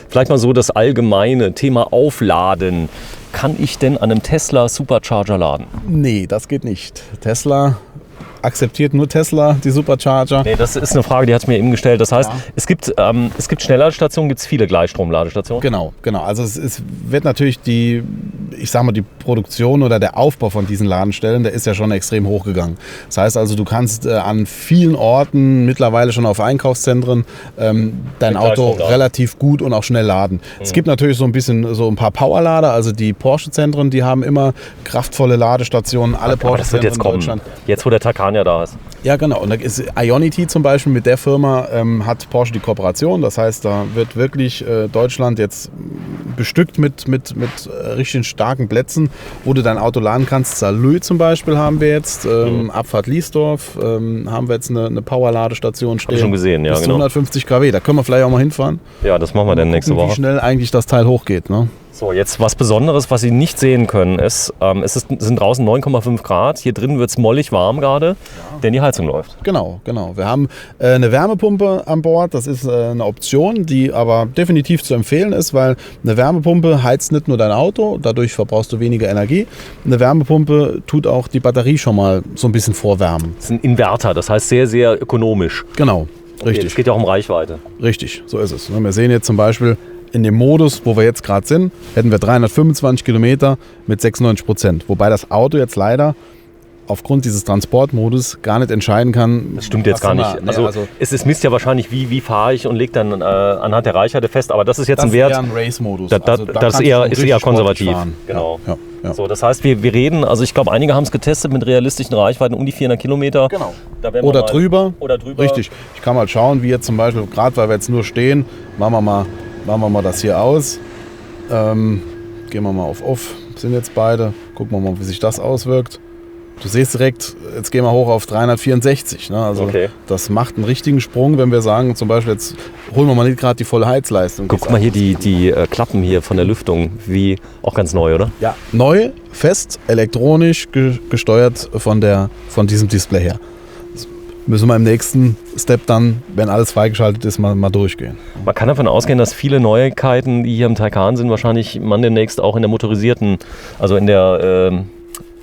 vielleicht mal so das allgemeine Thema Aufladen. Kann ich denn an einem Tesla Supercharger laden? Nee, das geht nicht. Tesla akzeptiert nur Tesla die Supercharger. Nee, das ist eine Frage, die hat mir eben gestellt. Das heißt, ja. es gibt Schnellladestationen, gibt es viele Gleichstromladestationen? Genau. Also es wird natürlich die Produktion oder der Aufbau von diesen Ladenstellen, der ist ja schon extrem hochgegangen. Das heißt also, du kannst an vielen Orten, mittlerweile schon auf Einkaufszentren, dein Auto relativ gut und auch schnell laden. Es gibt natürlich so ein paar Powerlader, also die Porsche-Zentren, die haben immer kraftvolle Ladestationen, alle Porsche-Zentren in Deutschland. Jetzt, wo der Taycan ja da ist. Ja, genau. Und da ist Ionity zum Beispiel, mit der Firma hat Porsche die Kooperation. Das heißt, da wird wirklich Deutschland jetzt bestückt mit richtig starken Plätzen, wo du dein Auto laden kannst. Saarlouis zum Beispiel haben wir jetzt, Abfahrt Liesdorf haben wir jetzt eine Power-Ladestation stehen. Hab ich schon gesehen, ja, bis zu genau. 150 kW, da können wir vielleicht auch mal hinfahren. Ja, das machen wir dann nächste Woche. Wie schnell eigentlich das Teil hochgeht. Ne? So, jetzt was Besonderes, was Sie nicht sehen können, ist, sind draußen 9,5 Grad. Hier drin wird es mollig warm gerade, denn die Heizung läuft. Genau. Wir haben eine Wärmepumpe an Bord. Das ist eine Option, die aber definitiv zu empfehlen ist, weil eine Wärmepumpe heizt nicht nur dein Auto, dadurch verbrauchst du weniger Energie. Eine Wärmepumpe tut auch die Batterie schon mal so ein bisschen vorwärmen. Das ist ein Inverter, das heißt sehr, sehr ökonomisch. Genau, richtig. Es geht ja auch um Reichweite. Richtig, so ist es. Wir sehen jetzt zum Beispiel in dem Modus, wo wir jetzt gerade sind, hätten wir 325 Kilometer mit 96%. Wobei das Auto jetzt leider aufgrund dieses Transportmodus gar nicht entscheiden kann. Das stimmt jetzt gar nicht. Es misst ja wahrscheinlich, wie fahre ich und legt dann anhand der Reichweite fest. Aber das ist jetzt ein Wert. Das ist eher ein Race-Modus. Das ist eher konservativ. Genau. Ja. So, das heißt, wir reden, also ich glaube, einige haben es getestet mit realistischen Reichweiten um die 400 Kilometer. Genau. Oder drüber. Oder drüber. Richtig. Ich kann mal schauen, wie jetzt zum Beispiel, gerade weil wir jetzt nur stehen, machen wir mal das hier aus. Gehen wir mal auf Off. Sind jetzt beide. Gucken wir mal, wie sich das auswirkt. Du siehst direkt, jetzt gehen wir hoch auf 364. Ne? Also okay. Das macht einen richtigen Sprung, wenn wir sagen, zum Beispiel jetzt holen wir mal nicht gerade die volle Heizleistung. Guck mal hier die Klappen hier von der Lüftung, wie auch ganz neu, oder? Ja, neu, fest, elektronisch gesteuert von diesem Display her. Das müssen wir im nächsten Step dann, wenn alles freigeschaltet ist, mal durchgehen. Man kann davon ausgehen, dass viele Neuigkeiten, die hier im Taycan sind, wahrscheinlich man demnächst auch in der motorisierten, also in der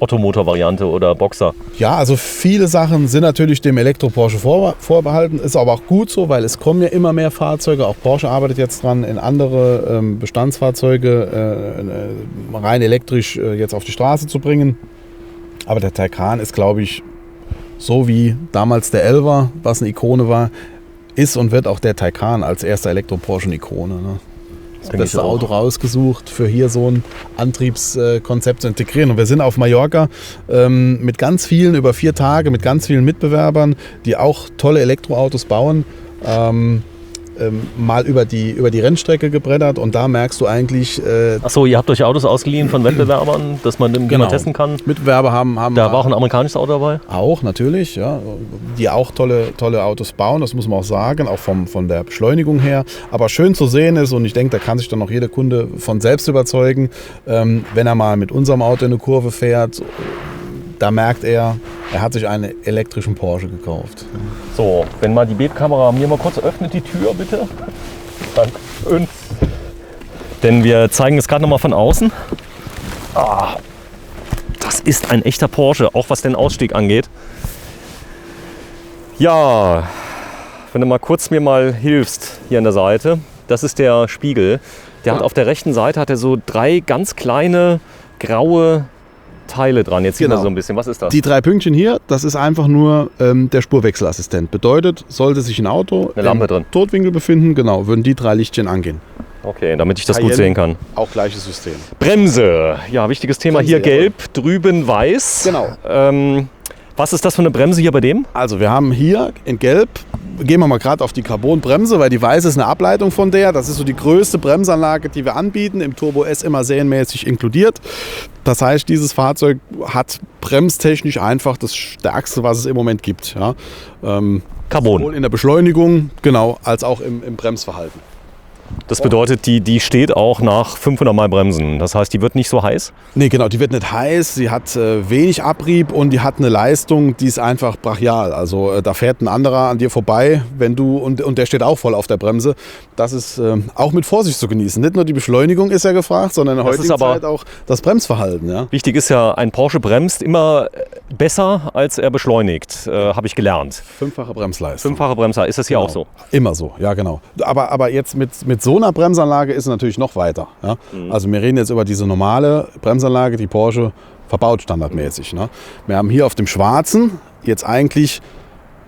Ottomotor-Variante oder Boxer. Ja, also viele Sachen sind natürlich dem Elektro-Porsche vorbehalten, ist aber auch gut so, weil es kommen ja immer mehr Fahrzeuge, auch Porsche arbeitet jetzt dran, in andere Bestandsfahrzeuge rein elektrisch jetzt auf die Straße zu bringen. Aber der Taycan ist, glaube ich, so wie damals der 11er, was eine Ikone war, ist und wird auch der Taycan als erster Elektro-Porsche eine Ikone. Ne? Das beste Auto rausgesucht, für hier so ein Antriebskonzept zu integrieren. Und wir sind auf Mallorca mit ganz vielen, über 4 Tage, mit ganz vielen Mitbewerbern, die auch tolle Elektroautos bauen, mal über die Rennstrecke gebrettert. Und da merkst du eigentlich... Achso, ihr habt euch Autos ausgeliehen von Wettbewerbern, dass man mal testen kann? Mitbewerber haben... Da war auch ein amerikanisches Auto dabei? Auch, natürlich, ja. Die auch tolle Autos bauen, das muss man auch sagen, auch von der Beschleunigung her. Aber schön zu sehen ist, und ich denke, da kann sich dann auch jeder Kunde von selbst überzeugen, wenn er mal mit unserem Auto in eine Kurve fährt, da merkt er hat sich einen elektrischen Porsche gekauft. So, wenn mal die Bebkamera mir mal kurz öffnet, die Tür bitte. Danke. Denn wir zeigen es gerade noch mal von außen. Das ist ein echter Porsche, auch was den Ausstieg angeht. Ja, wenn du mal kurz mir mal hilfst hier an der Seite. Das ist der Spiegel. Der hat auf der rechten Seite hat er so 3 ganz kleine graue Teile dran. Jetzt sieht man so ein bisschen. Was ist das? Die 3 Pünktchen hier, das ist einfach nur der Spurwechselassistent. Bedeutet, sollte sich ein Auto eine Lampe drin. Totwinkel befinden, genau, würden die 3 Lichtchen angehen. Okay, damit ich das gut sehen kann. Auch gleiches System. Bremse. Ja, wichtiges Thema. Hier gelb, drüben weiß. Genau. Was ist das für eine Bremse hier bei dem? Also wir haben hier in gelb, gehen wir mal gerade auf die Carbon-Bremse, weil die weiße ist eine Ableitung von der. Das ist so die größte Bremsanlage, die wir anbieten. Im Turbo S immer serienmäßig inkludiert. Das heißt, dieses Fahrzeug hat bremstechnisch einfach das Stärkste, was es im Moment gibt. Ja. Carbon. Sowohl in der Beschleunigung, genau, als auch im Bremsverhalten. Das bedeutet, die steht auch nach 500 Mal Bremsen. Das heißt, die wird nicht so heiß? Nee, genau, die wird nicht heiß, sie hat wenig Abrieb und die hat eine Leistung, die ist einfach brachial. Also da fährt ein anderer an dir vorbei, wenn du und der steht auch voll auf der Bremse. Das ist auch mit Vorsicht zu genießen. Nicht nur die Beschleunigung ist ja gefragt, sondern in der heutigen Zeit auch das Bremsverhalten. Ja? Wichtig ist ja, ein Porsche bremst immer besser, als er beschleunigt, habe ich gelernt. 5-fache Bremsleistung. 5-fache Bremser, ist das hier auch so? Immer so, ja genau. Aber jetzt mit so einer Bremsanlage ist es natürlich noch weiter. Ja? Also wir reden jetzt über diese normale Bremsanlage, die Porsche verbaut standardmäßig. Ne? Wir haben hier auf dem Schwarzen jetzt eigentlich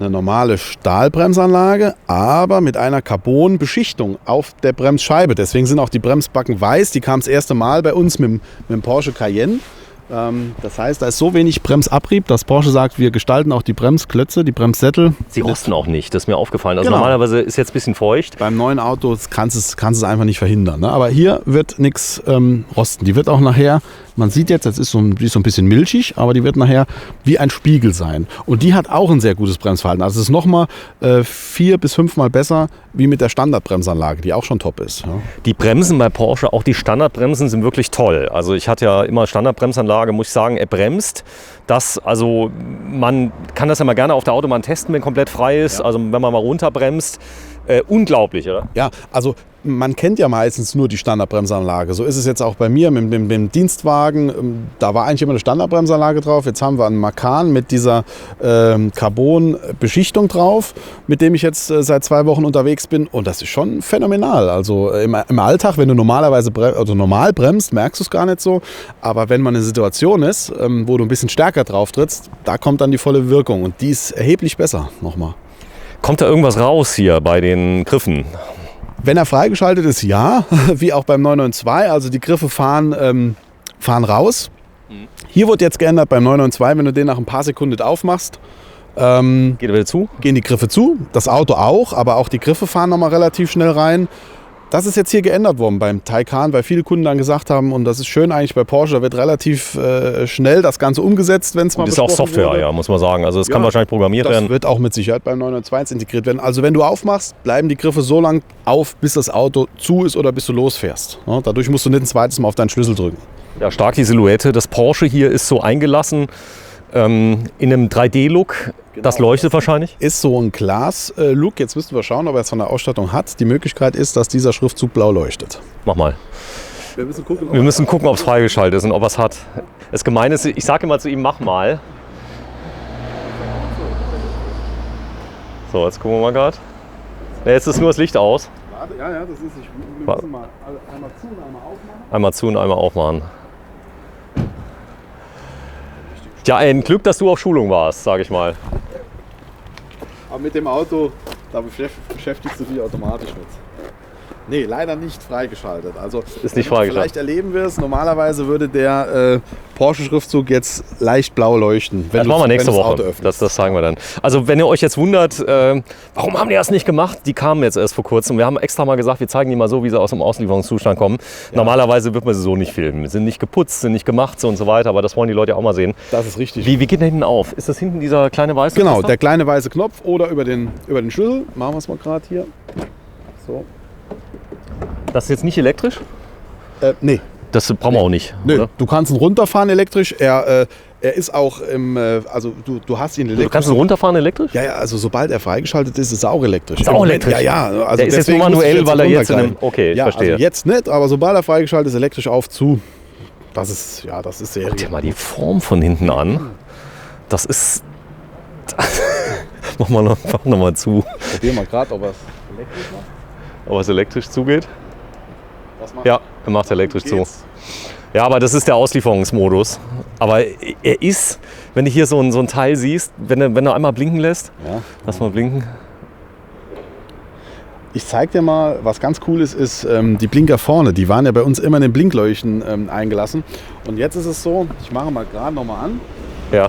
eine normale Stahlbremsanlage, aber mit einer Carbon-Beschichtung auf der Bremsscheibe. Deswegen sind auch die Bremsbacken weiß. Die kam das erste Mal bei uns mit dem Porsche Cayenne. Das heißt, da ist so wenig Bremsabrieb, dass Porsche sagt, wir gestalten auch die Bremsklötze, die Bremssättel. Sie rosten auch nicht, das ist mir aufgefallen. Also Genau. normalerweise ist jetzt ein bisschen feucht. Beim neuen Auto kannst du es einfach nicht verhindern. Ne? Aber hier wird nichts rosten. Die wird auch nachher, man sieht jetzt, die ist so ein bisschen milchig, aber die wird nachher wie ein Spiegel sein. Und die hat auch ein sehr gutes Bremsverhalten. Also es ist nochmal 4 bis 5 Mal besser wie mit der Standardbremsanlage, die auch schon top ist. Ja. Die Bremsen bei Porsche, auch die Standardbremsen sind wirklich toll. Also ich hatte ja immer Standardbremsanlage, muss ich sagen, er bremst. Also man kann das ja mal gerne auf der Autobahn testen, wenn komplett frei ist. Ja. Also wenn man mal runterbremst. Unglaublich, oder? Ja, also man kennt ja meistens nur die Standardbremsanlage. So ist es jetzt auch bei mir mit dem Dienstwagen. Da war eigentlich immer eine Standardbremsanlage drauf. Jetzt haben wir einen Macan mit dieser Carbon-Beschichtung drauf, mit dem ich jetzt seit 2 Wochen unterwegs bin. Und das ist schon phänomenal. Also im Alltag, wenn du normalerweise normal bremst, merkst du es gar nicht so. Aber wenn man in einer Situation ist, wo du ein bisschen stärker drauf trittst, da kommt dann die volle Wirkung. Und die ist erheblich besser nochmal. Kommt da irgendwas raus hier bei den Griffen? Wenn er freigeschaltet ist, ja, wie auch beim 992, also die Griffe fahren raus. Hier wird jetzt geändert beim 992, wenn du den nach ein paar Sekunden nicht aufmachst, geht er wieder zu? Gehen die Griffe zu, das Auto auch, aber auch die Griffe fahren nochmal relativ schnell rein. Das ist jetzt hier geändert worden beim Taycan, weil viele Kunden dann gesagt haben, und das ist schön eigentlich bei Porsche, da wird relativ schnell das Ganze umgesetzt, wenn es mal besprochen wurde. Das ist auch Software, wurde. Ja, muss man sagen. Also es kann wahrscheinlich programmiert werden. Das wird auch mit Sicherheit beim 992 integriert werden. Also wenn du aufmachst, bleiben die Griffe so lang auf, bis das Auto zu ist oder bis du losfährst. Ja, dadurch musst du nicht ein zweites Mal auf deinen Schlüssel drücken. Ja, stark die Silhouette. Das Porsche hier ist so eingelassen in einem 3D-Look. Genau. Das leuchtet wahrscheinlich? Ist so ein Glas-Look. Jetzt müssen wir schauen, ob er es von der Ausstattung hat. Die Möglichkeit ist, dass dieser Schriftzug blau leuchtet. Mach mal. Wir müssen gucken, ob es freigeschaltet ist und ob er es hat. Das Gemeine ist, ich sage immer zu ihm, mach mal. So, jetzt gucken wir mal gerade. Ja, jetzt ist nur das Licht aus. Ja, das ist nicht. Wir müssen mal einmal zu und einmal aufmachen. Einmal zu und einmal aufmachen. Ja, ein Glück, dass du auf Schulung warst, sage ich mal. Aber mit dem Auto, da beschäftigst du dich automatisch mit. Nee, leider nicht freigeschaltet. Also ist nicht freigeschaltet. Vielleicht erleben wir es. Normalerweise würde der Porsche-Schriftzug jetzt leicht blau leuchten. Das machen wir nächste Woche. Das sagen wir dann. Also wenn ihr euch jetzt wundert, warum haben die das nicht gemacht? Die kamen jetzt erst vor kurzem. Wir haben extra mal gesagt, wir zeigen die mal so, wie sie aus dem Auslieferungszustand kommen. Ja. Normalerweise wird man sie so nicht filmen. Sind nicht geputzt, sind nicht gemacht so und so weiter. Aber das wollen die Leute ja auch mal sehen. Das ist richtig. Wie geht der hinten auf? Ist das hinten dieser kleine weiße Genau, Taster? Der kleine weiße Knopf oder über den Schlüssel. Machen wir es mal gerade hier. So. Das ist jetzt nicht elektrisch? Nee. Das brauchen wir auch nicht. Nö. Oder? Du kannst ihn runterfahren elektrisch. Er ist auch im, also du hast ihn elektrisch. Du kannst ihn runterfahren elektrisch? Ja, also sobald er freigeschaltet ist, ist er auch elektrisch. Ist auch elektrisch? Ja. Also der ist jetzt nur manuell, weil er jetzt in einem... Okay, ich verstehe. Also jetzt nicht, aber sobald er freigeschaltet ist, elektrisch auf, zu. Das ist Serie. Guck dir mal die Form von hinten an. Das ist... Mach noch mal zu. Probier mal gerade, ob er es elektrisch macht. Ob es elektrisch zugeht? Was macht Ja, er macht elektrisch zu. Ja, aber das ist der Auslieferungsmodus. Aber er ist, wenn du hier so ein Teil siehst, wenn er einmal blinken lässt, lass mal blinken. Ich zeig dir mal, was ganz cool ist die Blinker vorne. Die waren ja bei uns immer in den Blinkleuchten eingelassen. Und jetzt ist es so, ich mache mal gerade nochmal an. Ja.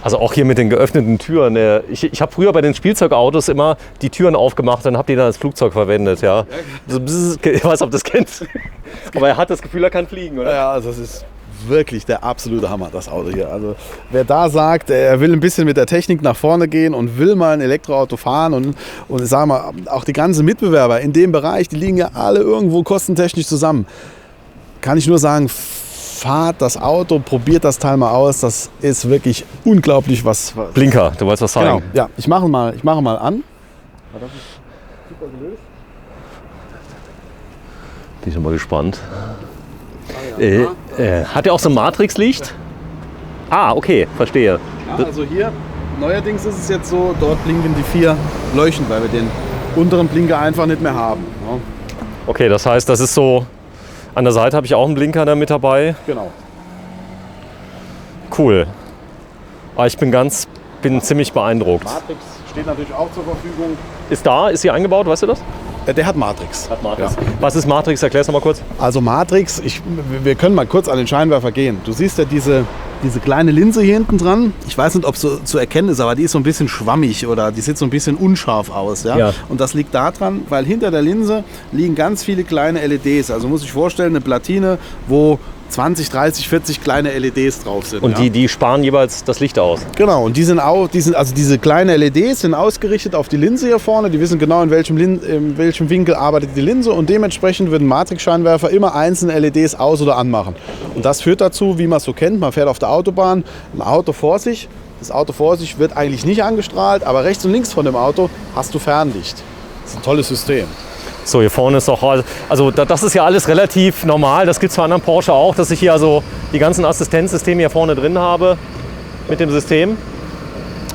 Also auch hier mit den geöffneten Türen. Ich habe früher bei den Spielzeugautos immer die Türen aufgemacht und habe die dann als Flugzeug verwendet. Ja. Ich weiß, ob du das kennst. Aber er hat das Gefühl, er kann fliegen, oder? Ja, also das ist wirklich der absolute Hammer, das Auto hier. Also wer da sagt, er will ein bisschen mit der Technik nach vorne gehen und will mal ein Elektroauto fahren und ich sage mal, auch die ganzen Mitbewerber in dem Bereich, die liegen ja alle irgendwo kostentechnisch zusammen. Kann ich nur sagen, fahrt das Auto, probiert das Teil mal aus. Das ist wirklich unglaublich, was... Blinker, du wolltest was sagen. Genau, ja. Ich mache mal an. Das ist super gelöst. Bin ich mal gespannt. Hat er auch so ein Matrixlicht? Ah, okay, verstehe. Ja, also hier, neuerdings ist es jetzt so, dort blinken die 4 Leuchten, weil wir den unteren Blinker einfach nicht mehr haben. Ja. Okay, das heißt, das ist so... An der Seite habe ich auch einen Blinker da mit dabei. Genau. Cool. Aber ich bin ziemlich beeindruckt. Matrix steht natürlich auch zur Verfügung. Ist sie eingebaut, weißt du das? Der hat Matrix. Ja. Was ist Matrix? Erklär es nochmal kurz. Also Matrix, wir können mal kurz an den Scheinwerfer gehen. Du siehst ja diese kleine Linse hier hinten dran. Ich weiß nicht, ob es so zu erkennen ist, aber die ist so ein bisschen schwammig oder die sieht so ein bisschen unscharf aus. Ja? Ja. Und das liegt daran, weil hinter der Linse liegen ganz viele kleine LEDs. Also muss ich vorstellen, eine Platine, wo 20, 30, 40 kleine LEDs drauf sind. Und ja? die sparen jeweils das Licht aus. Genau, und also diese kleinen LEDs sind ausgerichtet auf die Linse hier vorne. Die wissen genau, in welchem Winkel arbeitet die Linse und dementsprechend wird ein Matrix-Scheinwerfer immer einzelne LEDs aus- oder anmachen. Und das führt dazu, wie man es so kennt, man fährt auf der Autobahn, ein Auto vor sich. Das Auto vor sich wird eigentlich nicht angestrahlt, aber rechts und links von dem Auto hast du Fernlicht. Das ist ein tolles System. So, hier vorne ist auch, also das ist ja alles relativ normal. Das gibt es bei anderen Porsche auch, dass ich hier also die ganzen Assistenzsysteme hier vorne drin habe mit dem System.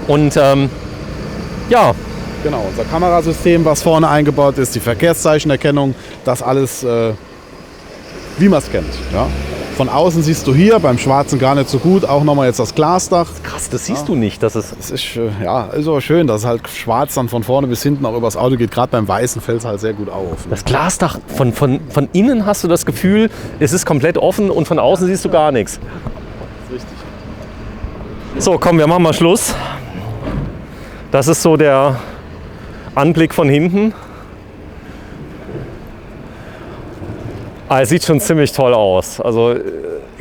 Und ja. Genau, unser Kamerasystem, was vorne eingebaut ist, die Verkehrszeichenerkennung, das alles, wie man es kennt. Ja? Von außen siehst du hier beim Schwarzen gar nicht so gut, auch nochmal jetzt das Glasdach. Krass, das siehst du nicht. Das ist ist aber schön, dass es halt schwarz dann von vorne bis hinten auch übers Auto geht. Gerade beim Weißen fällt es halt sehr gut auf. Ne? Das Glasdach, von innen hast du das Gefühl, es ist komplett offen und von außen siehst du gar nichts. Das ist richtig. So, komm, wir machen mal Schluss. Das ist so der Anblick von hinten. Es sieht schon ziemlich toll aus. Also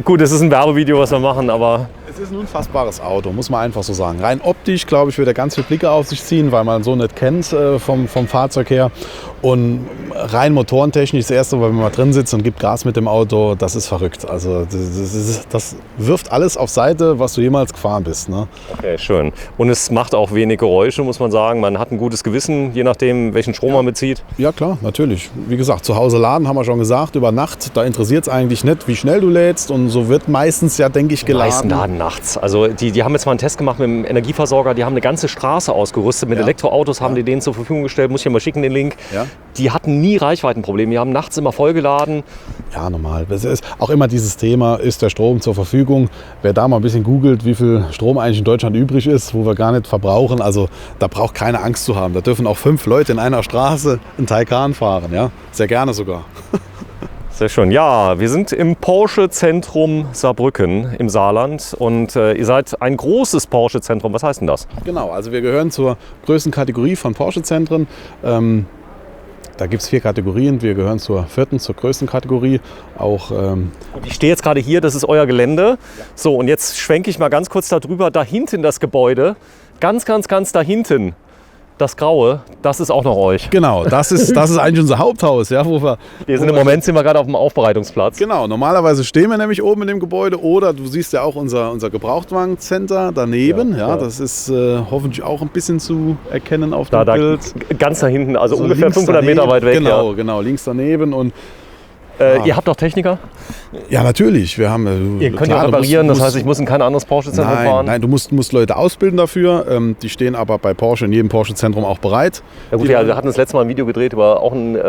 gut, es ist ein Werbevideo, was wir machen, aber es ist ein unfassbares Auto, muss man einfach so sagen. Rein optisch, glaube ich, wird er ganz viele Blicke auf sich ziehen, weil man so nicht kennt vom Fahrzeug her. Und rein motorentechnisch das Erste, wenn man mal drin sitzt und gibt Gas mit dem Auto, das ist verrückt. Also das wirft alles auf Seite, was du jemals gefahren bist. Ne? Okay, schön. Und es macht auch wenig Geräusche, muss man sagen. Man hat ein gutes Gewissen, je nachdem, welchen Strom man bezieht. Ja klar, natürlich. Wie gesagt, zu Hause laden, haben wir schon gesagt, über Nacht, da interessiert es eigentlich nicht, wie schnell du lädst. Und so wird meistens ja, denke ich, geladen. Die meisten laden nachts. Also die haben jetzt mal einen Test gemacht mit dem Energieversorger. Die haben eine ganze Straße ausgerüstet. Mit Elektroautos haben die denen zur Verfügung gestellt. Muss ich dir mal schicken, den Link. Ja. Die hatten nie Reichweitenprobleme. Die haben nachts immer vollgeladen. Ja, normal. Das ist auch immer dieses Thema, ist der Strom zur Verfügung? Wer da mal ein bisschen googelt, wie viel Strom eigentlich in Deutschland übrig ist, wo wir gar nicht verbrauchen, also da braucht keine Angst zu haben. Da dürfen auch 5 Leute in einer Straße einen Taycan fahren. Ja? Sehr gerne sogar. Sehr schön. Ja, wir sind im Porsche-Zentrum Saarbrücken im Saarland und ihr seid ein großes Porsche-Zentrum. Was heißt denn das? Genau, also wir gehören zur größten Kategorie von Porsche-Zentren. Da gibt es 4 Kategorien. Wir gehören zur 4., zur größten Kategorie. Auch, ich stehe jetzt gerade hier, das ist euer Gelände. Ja. So, und jetzt schwenke ich mal ganz kurz darüber. Da hinten das Gebäude, ganz da hinten. Das Graue, das ist auch noch euch. Genau, das ist eigentlich unser Haupthaus. Ja, Im Moment sind wir gerade auf dem Aufbereitungsplatz. Genau, normalerweise stehen wir nämlich oben in dem Gebäude oder du siehst ja auch unser Gebrauchtwagencenter daneben. Ja, das ist hoffentlich auch ein bisschen zu erkennen auf dem Bild. Ganz da hinten, also ungefähr 500 Meter weit weg. Genau, links daneben. Und ihr habt doch Techniker? Ja, natürlich. Wir haben, ihr könnt ja reparieren, das heißt, ich muss in kein anderes Porsche-Zentrum fahren? Nein, du musst Leute ausbilden dafür. Die stehen aber bei Porsche in jedem Porsche-Zentrum auch bereit. Ja gut, wir hatten das letzte Mal ein Video gedreht über auch ein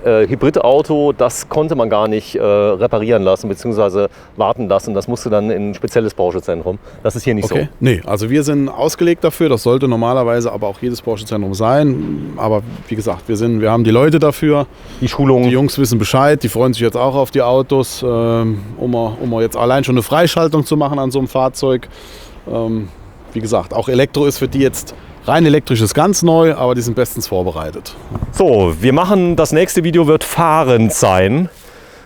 Hybridauto. Das konnte man gar nicht reparieren lassen bzw. warten lassen. Das musste dann in ein spezielles Porsche-Zentrum. Das ist hier nicht so. Nee, also wir sind ausgelegt dafür. Das sollte normalerweise aber auch jedes Porsche-Zentrum sein. Aber wie gesagt, wir haben die Leute dafür. Die Schulung. Die Jungs wissen Bescheid. Die freuen sich jetzt auch auf die Autos, um jetzt allein schon eine Freischaltung zu machen an so einem Fahrzeug. Wie gesagt, auch Elektro ist für die jetzt rein elektrisch ist ganz neu, aber die sind bestens vorbereitet. So, wir machen, das nächste Video wird fahrend sein.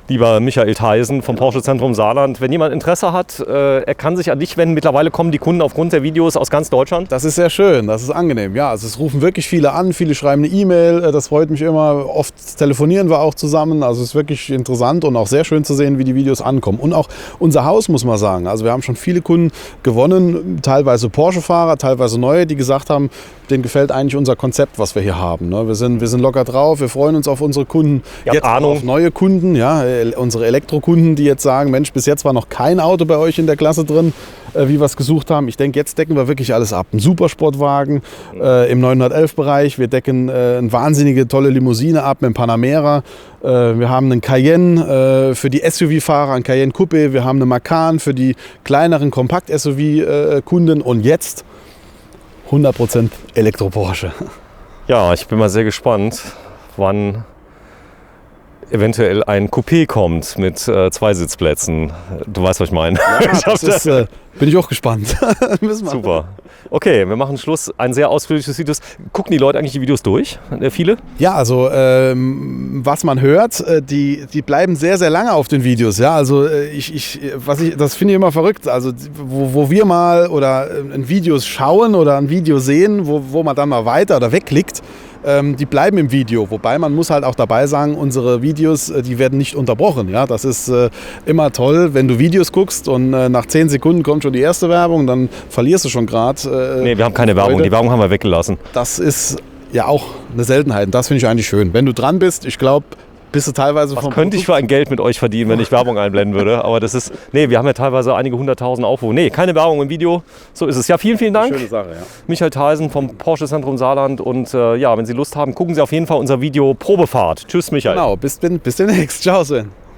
Lieber Michael Theisen vom Porsche-Zentrum Saarland. Wenn jemand Interesse hat, er kann sich an dich wenden. Mittlerweile kommen die Kunden aufgrund der Videos aus ganz Deutschland. Das ist sehr schön, das ist angenehm. Ja, also es rufen wirklich viele an, viele schreiben eine E-Mail. Das freut mich immer. Oft telefonieren wir auch zusammen. Also es ist wirklich interessant und auch sehr schön zu sehen, wie die Videos ankommen. Und auch unser Haus, muss man sagen. Also wir haben schon viele Kunden gewonnen, teilweise Porsche-Fahrer, teilweise neue, die gesagt haben, denen gefällt eigentlich unser Konzept, was wir hier haben. Wir sind locker drauf, wir freuen uns auf unsere Kunden. Jetzt auf neue Kunden, ja, unsere Elektrokunden, die jetzt sagen, Mensch, bis jetzt war noch kein Auto bei euch in der Klasse drin, wie wir es gesucht haben. Ich denke, jetzt decken wir wirklich alles ab. Ein Supersportwagen im 911-Bereich, wir decken eine wahnsinnige tolle Limousine ab mit dem Panamera. Wir haben einen Cayenne für die SUV-Fahrer, einen Cayenne Coupé, wir haben einen Macan für die kleineren Kompakt-SUV-Kunden und jetzt 100% Elektro-Porsche. Ja, ich bin mal sehr gespannt, wann eventuell ein Coupé kommt mit 2 Sitzplätzen. Du weißt, was ich meine. Ja, bin ich auch gespannt. Super. Okay, wir machen Schluss. Ein sehr ausführliches Video. Gucken die Leute eigentlich die Videos durch? Viele? Ja, also was man hört, die bleiben sehr, sehr lange auf den Videos. Ja, also das finde ich immer verrückt. Also wo wir mal oder ein Video schauen oder ein Video sehen, wo man dann mal weiter oder wegklickt, die bleiben im Video. Wobei man muss halt auch dabei sagen, unsere Videos, die werden nicht unterbrochen. Ja? Das ist immer toll, wenn du Videos guckst und nach 10 Sekunden kommt schon die erste Werbung, dann verlierst du schon gerade. Nee, wir haben keine Werbung. Die Werbung haben wir weggelassen. Das ist ja auch eine Seltenheit. Und das finde ich eigentlich schön. Wenn du dran bist, ich glaube, bist du teilweise Was könnte ich für ein Geld mit euch verdienen, wenn ich Werbung einblenden würde? Aber das ist, nee, wir haben ja teilweise einige 100.000 Aufrufe. Nee, keine Werbung im Video. So ist es. Ja, vielen, vielen Dank. Schöne Sache, ja. Michael Theisen vom Porsche Zentrum Saarland. Und ja, wenn Sie Lust haben, gucken Sie auf jeden Fall unser Video Probefahrt. Tschüss, Michael. Genau, bis demnächst. Ciao, Sven.